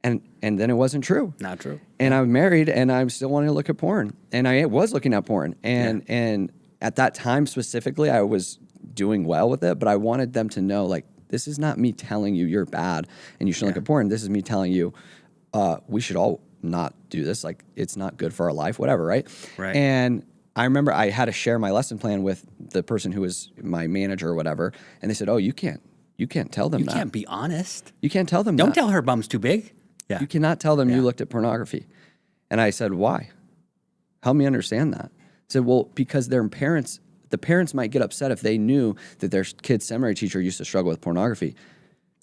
And then it wasn't true. Not true. And I'm married and I'm still wanting to look at porn. And I was looking at porn. And at that time specifically, I was doing well with it. But I wanted them to know, like, this is not me telling you you're bad and you shouldn't look at porn. This is me telling you we should all not do this. Like, it's not good for our life, whatever, right? Right. And I remember I had to share my lesson plan with the person who was my manager or whatever. And they said, oh, you can't tell them that. You can't be honest. You can't tell them Don't that. tell her bum's too big. Yeah. You cannot tell them you looked at pornography. And I said, why? Help me understand that. I said, well, because the parents might get upset if they knew that their kid's seminary teacher used to struggle with pornography.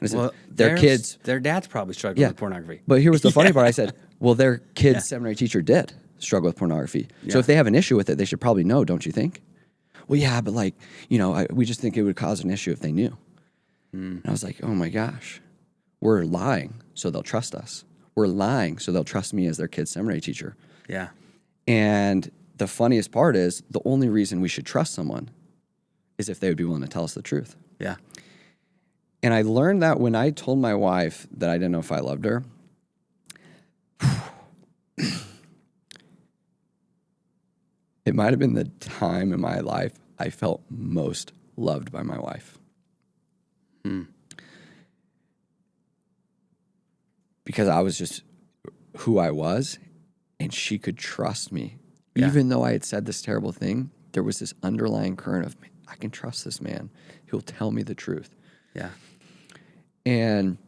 And I said, their dad's probably struggling with pornography. But here was the funny part. I said, well, their kid's seminary teacher did struggle with pornography. Yeah. So if they have an issue with it, they should probably know, don't you think? Well, yeah, but like, we just think it would cause an issue if they knew. And I was like, oh my gosh, we're lying so they'll trust us. We're lying so they'll trust me as their kid's seminary teacher. Yeah. And the funniest part is the only reason we should trust someone is if they would be willing to tell us the truth. Yeah. And I learned that when I told my wife that I didn't know if I loved her. It might have been the time in my life I felt most loved by my wife. Because I was just who I was, and she could trust me. Yeah. Even though I had said this terrible thing, there was this underlying current of, I can trust this man. He'll tell me the truth. Yeah. And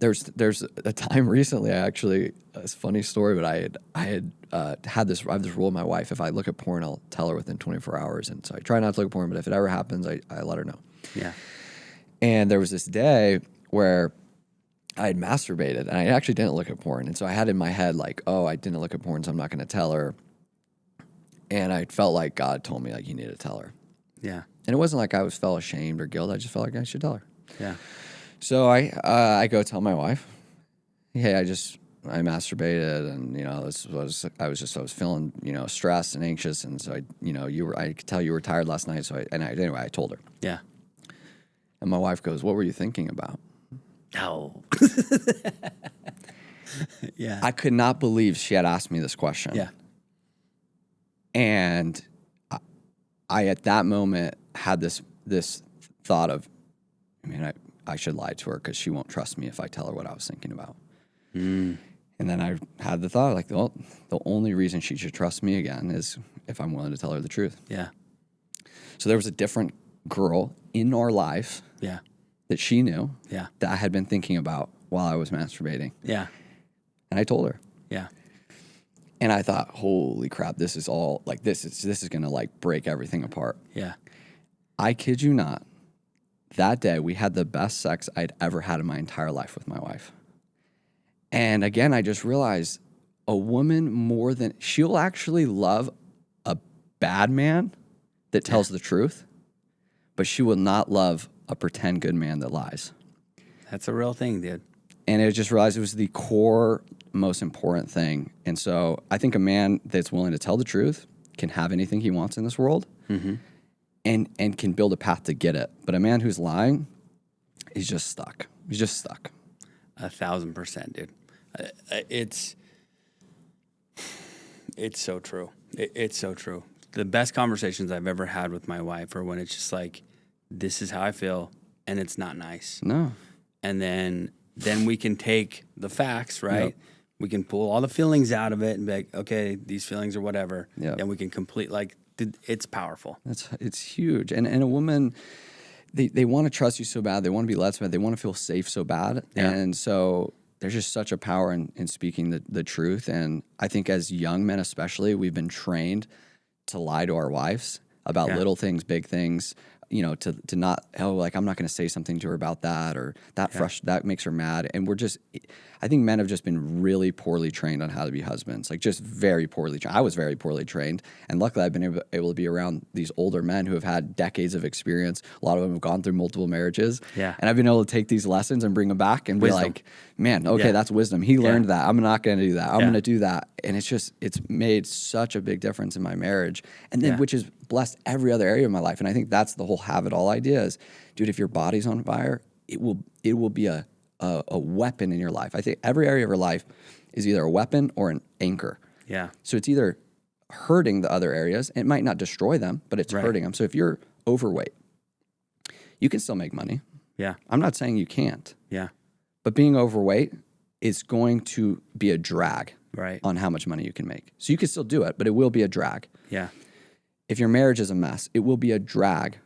there's a time recently, it's a funny story, but I had had this rule with my wife. If I look at porn, I'll tell her within 24 hours. And so I try not to look at porn, but if it ever happens, I let her know. Yeah. And there was this day where I had masturbated, and I actually didn't look at porn. And so I had in my head, like, oh, I didn't look at porn, so I'm not going to tell her. And I felt like God told me, like, you need to tell her. Yeah. And it wasn't like I felt ashamed or guilt. I just felt like I should tell her. Yeah. So I go tell my wife, hey, I masturbated, and I was feeling stressed and anxious, and so I could tell you were tired last night. So anyway, I told her. Yeah. And my wife goes, what were you thinking about? Oh. Yeah. I could not believe she had asked me this question. Yeah. And I at that moment had this thought of, I should lie to her because she won't trust me if I tell her what I was thinking about. And then I had the thought, like, well, the only reason she should trust me again is if I'm willing to tell her the truth. Yeah. So there was a different girl in our life Yeah. that she knew Yeah. that I had been thinking about while I was masturbating. Yeah. And I told her. Yeah. And I thought, holy crap, this is all, like, this is going to, like, break everything apart. Yeah. I kid you not. That day, we had the best sex I'd ever had in my entire life with my wife. And again, I just realized a woman she'll actually love a bad man that tells the truth, but she will not love a pretend good man that lies. That's a real thing, dude. And I just realized it was the core, most important thing. And so I think a man that's willing to tell the truth can have anything he wants in this world. Mm-hmm. And can build a path to get it. But a man who's lying, he's just stuck. He's just stuck. 1,000%, dude. It's so true. It's so true. The best conversations I've ever had with my wife are when it's just like, this is how I feel, and it's not nice. No. And then we can take the facts, right? Yep. We can pull all the feelings out of it and be like, okay, these feelings are whatever. Yep. And we can complete, like, it's powerful. It's huge. And a woman, they want to trust you so bad. They want to be led so bad. They want to feel safe so bad. Yeah. And so there's just such a power in speaking the truth. And I think as young men especially, we've been trained to lie to our wives about little things, big things, to not, like, I'm not going to say something to her about that, or that makes her mad. And I think men have just been really poorly trained on how to be husbands, like just very poorly trained. I was very poorly trained. And luckily I've been able to be around these older men who have had decades of experience. A lot of them have gone through multiple marriages. Yeah. And I've been able to take these lessons and bring them back and Wisdom. be like, man, okay, that's wisdom. He learned that. I'm not going to do that. I'm going to do that. And it's made such a big difference in my marriage. And then, which has blessed every other area of my life. And I think that's the whole have it all idea is, dude, if your body's on fire, it will be a weapon in your life. I think every area of your life is either a weapon or an anchor. Yeah. So it's either hurting the other areas. It might not destroy them, but it's hurting them. So if you're overweight, you can still make money. Yeah. I'm not saying you can't. Yeah. But being overweight is going to be a drag Right. on how much money you can make. So you can still do it, but it will be a drag. Yeah. If your marriage is a mess, it will be a drag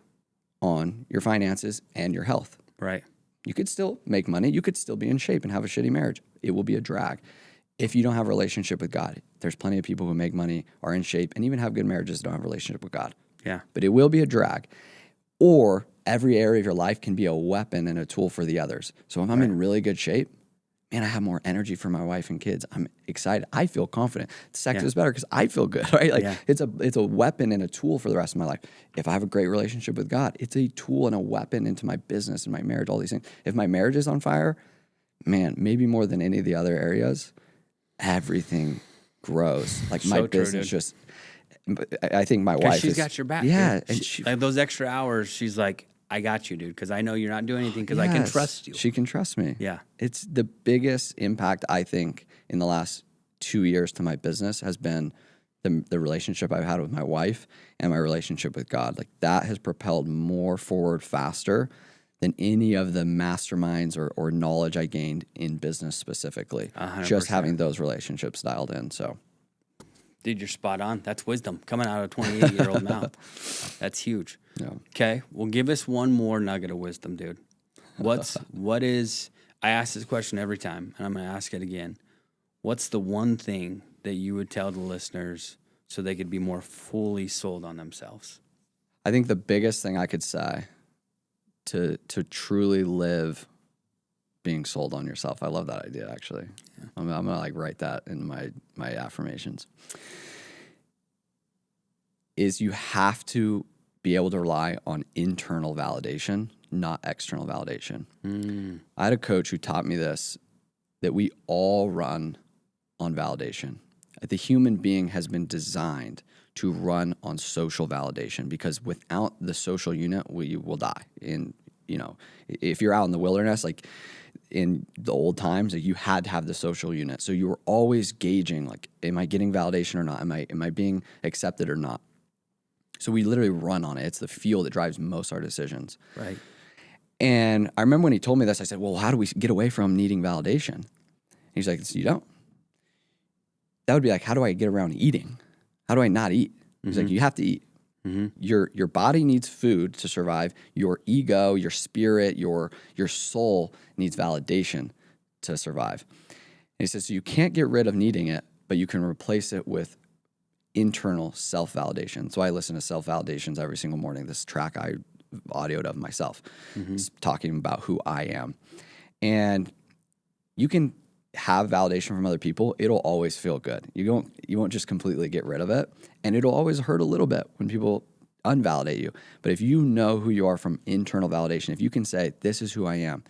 on your finances and your health. Right. You could still make money. You could still be in shape and have a shitty marriage. It will be a drag. If you don't have a relationship with God, there's plenty of people who make money, are in shape, and even have good marriages that don't have a relationship with God. Yeah. But it will be a drag. Or every area of your life can be a weapon and a tool for the others. So if I'm in really good shape, man, I have more energy for my wife and kids. I'm excited. I feel confident. Sex is better because I feel good, right? Like it's a weapon and a tool for the rest of my life. If I have a great relationship with God, it's a tool and a weapon into my business and my marriage, all these things. If my marriage is on fire, man, maybe more than any of the other areas, everything grows. Like my business just, I think my wife she's got your back. Yeah, dude. and she like those extra hours, she's like, I got you, dude, because I know you're not doing anything because I can Yes, trust you. She can trust me. Yeah. It's the biggest impact, I think, in the last 2 years to my business has been the relationship I've had with my wife and my relationship with God. Like that has propelled more forward faster than any of the masterminds or knowledge I gained in business specifically. 100%. Just having those relationships dialed in. So, Dude, you're spot on. That's wisdom coming out of a 28-year-old mouth. That's huge. yeah. Okay, well, give us one more nugget of wisdom, dude. What is? I ask this question every time, and I'm going to ask it again. What's the one thing that you would tell the listeners so they could be more fully sold on themselves? I think the biggest thing I could say to truly live being sold on yourself. I love that idea, actually. Yeah. I'm gonna like write that in my affirmations. Is you have to be able to rely on internal validation, not external validation. I had a coach who taught me this, that we all run on validation. The human being has been designed to run on social validation because without the social unit, we will die. If you're out in the wilderness, like in the old times, like you had to have the social unit. So you were always gauging, like, am I getting validation or not? Am I being accepted or not? So we literally run on it. It's the fuel that drives most of our decisions. Right. And I remember when he told me this, I said, well, how do we get away from needing validation? And he's like, so you don't. That would be like, how do I get around eating? How do I not eat? He's like, you have to eat. Your body needs food to survive. Your ego, your spirit, your soul needs validation to survive. And he says, so you can't get rid of needing it, but you can replace it with internal self-validation. So I listen to self-validations every single morning. This track I audioed of myself, talking about who I am. And you can have validation from other people. It'll always feel good. You won't just completely get rid of it. And it'll always hurt a little bit when people unvalidate you. But if you know who you are from internal validation, if you can say, this is who I am,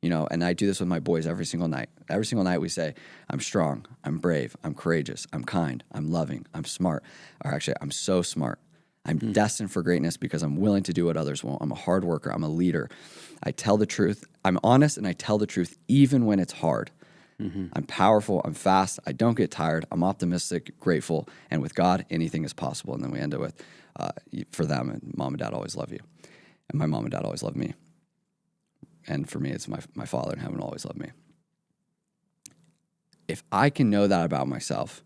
and I do this with my boys every single night. Every single night we say, I'm strong, I'm brave, I'm courageous, I'm kind, I'm loving, I'm smart. Or actually, I'm so smart. I'm destined for greatness because I'm willing to do what others won't. I'm a hard worker. I'm a leader. I tell the truth. I'm honest and I tell the truth even when it's hard. I'm powerful. I'm fast. I don't get tired. I'm optimistic, grateful. And with God, anything is possible. And then we end it with, for them, and mom and dad always love you. And my mom and dad always love me. And for me, it's my Father in heaven always loved me. If I can know that about myself,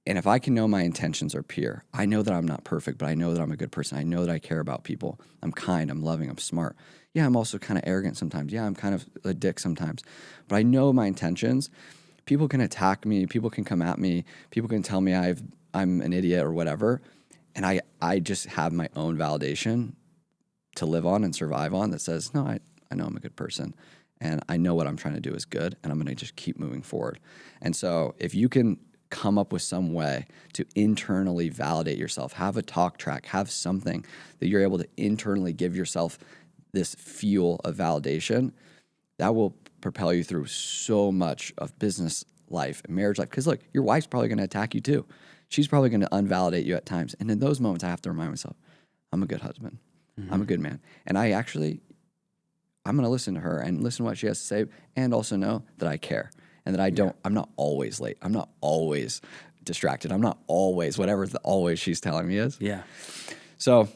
and if I can know my intentions are pure, I know that I'm not perfect, but I know that I'm a good person. I know that I care about people. I'm kind, I'm loving, I'm smart. Yeah, I'm also kind of arrogant sometimes. Yeah, I'm kind of a dick sometimes. But I know my intentions. People can attack me. People can come at me. People can tell me I'm an idiot or whatever. And I just have my own validation to live on and survive on that says, no, I know I'm a good person. And I know what I'm trying to do is good. And I'm going to just keep moving forward. And so if you can come up with some way to internally validate yourself, have a talk track, have something that you're able to internally give yourself this fuel of validation, that will propel you through so much of business life and marriage life. Because look, your wife's probably going to attack you too. She's probably going to unvalidate you at times. And in those moments, I have to remind myself, I'm a good husband. I'm a good man. And I'm going to listen to her and listen to what she has to say and also know that I care. And that I'm not always late. I'm not always distracted. I'm not always, whatever the always she's telling me is. Yeah. So,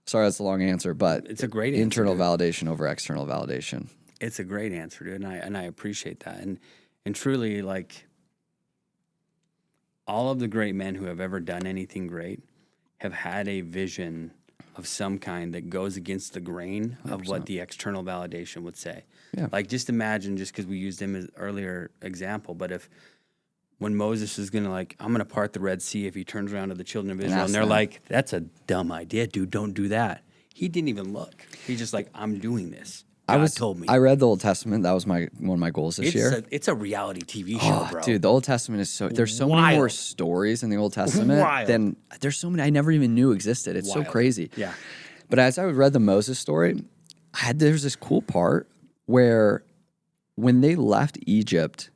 sorry that's a long answer, but it's a great answer, internal dude. Validation over external validation. It's a great answer, dude. And I appreciate that. And truly, like, all of the great men who have ever done anything great have had a vision of some kind that goes against the grain 100%. Of what the external validation would say. Yeah. Like, just imagine, just because we used him as an earlier example, but if when Moses is going to, like, I'm going to part the Red Sea if he turns around to the children of Israel, and they're like, that's a dumb idea, dude, don't do that. He didn't even look. He's just like, I'm doing this. God told me. I read the Old Testament. That was one of my goals this year. It's a reality TV show, bro. Dude, the Old Testament is there's so many more stories in the Old Testament than there's so many I never even knew existed. It's so crazy. Yeah. But as I read the Moses story, there's this cool part where when they left Egypt,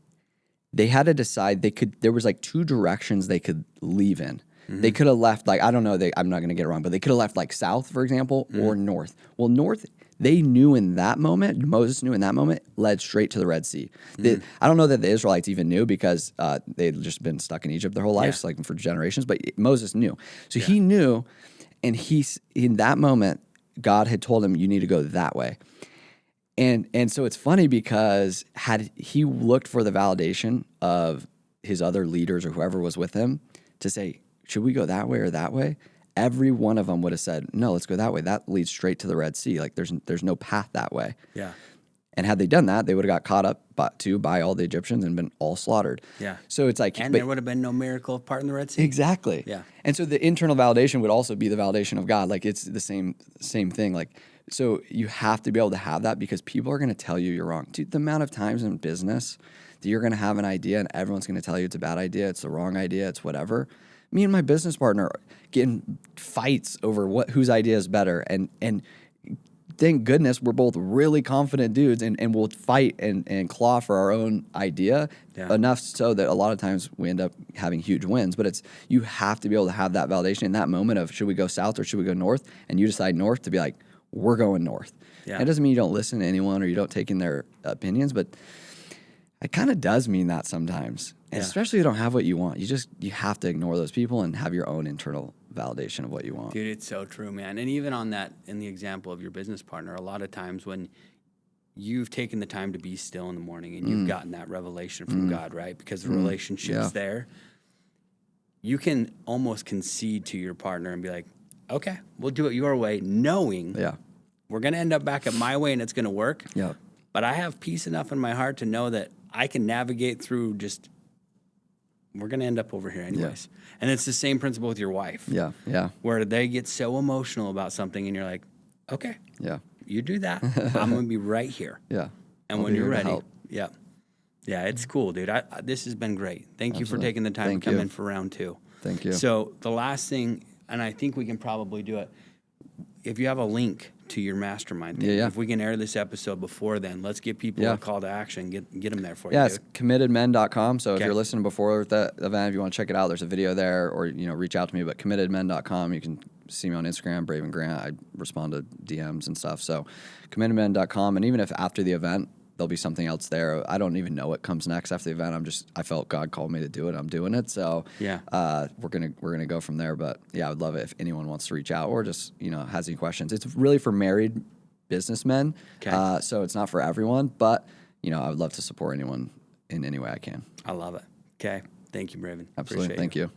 they had to decide there was like two directions they could leave in. They could have left, like, I don't know, I'm not going to get it wrong, but they could have left like south, for example, or north. Well, north, they knew in that moment, Moses knew in that moment, led straight to the Red Sea. I don't know that the Israelites even knew because they'd just been stuck in Egypt their whole lives, like for generations, but Moses knew. So he knew, and in that moment, God had told him, you need to go that way. And so it's funny because had he looked for the validation of his other leaders or whoever was with him to say, should we go that way or that way? Every one of them would have said, no, let's go that way. That leads straight to the Red Sea. Like there's no path that way. Yeah. And had they done that, they would have got caught up by all the Egyptians and been all slaughtered. Yeah. So it's like, And there would have been no miracle of parting the Red Sea. exactly. Yeah. And so the internal validation would also be the validation of God. Like it's the same thing. Like, so you have to be able to have that because people are going to tell you you're wrong. Dude, the amount of times in business that you're going to have an idea and everyone's going to tell you it's a bad idea, it's the wrong idea, it's whatever. Me and my business partner getting fights over whose idea is better. And thank goodness we're both really confident dudes and we'll fight and claw for our own idea enough so that a lot of times we end up having huge wins. But you have to be able to have that validation in that moment of should we go south or should we go north? And you decide north to be like, we're going north. Yeah. And it doesn't mean you don't listen to anyone or you don't take in their opinions, but it kind of does mean that sometimes. And especially if you don't have what you want. You have to ignore those people and have your own internal validation of what you want. Dude, it's so true, man. And even on that, in the example of your business partner, a lot of times when you've taken the time to be still in the morning and you've gotten that revelation from God, right? Because the relationship's there, you can almost concede to your partner and be like, okay, we'll do it your way, knowing we're going to end up back at my way and it's going to work. Yeah. But I have peace enough in my heart to know that I can navigate through we're going to end up over here anyways. Yeah. And it's the same principle with your wife. Yeah, yeah. Where they get so emotional about something and you're like, okay, you do that. I'm going to be right here. Yeah. And when you're ready, yeah, it's cool, dude. This has been great. Thank you for taking the time to come in for round 2. Thank you. So the last thing, and I think we can probably do it, if you have a link to your mastermind thing, if we can air this episode before then, let's give people a call to action, get them there for you. Yeah, it's committedmen.com. So if you're listening before the event, if you want to check it out, there's a video there, or reach out to me. But committedmen.com, you can see me on Instagram, Braven Grant. I respond to DMs and stuff. So committedmen.com, and even if after the event there'll be something else there, I don't even know what comes next after the event. I felt God called me to do it. I'm doing it. So we're gonna go from there. But yeah, I would love it if anyone wants to reach out or just has any questions. It's really for married businessmen. Okay. So it's not for everyone, but I would love to support anyone in any way I can. I love it. Okay. Thank you, Braven. Absolutely. Thank you.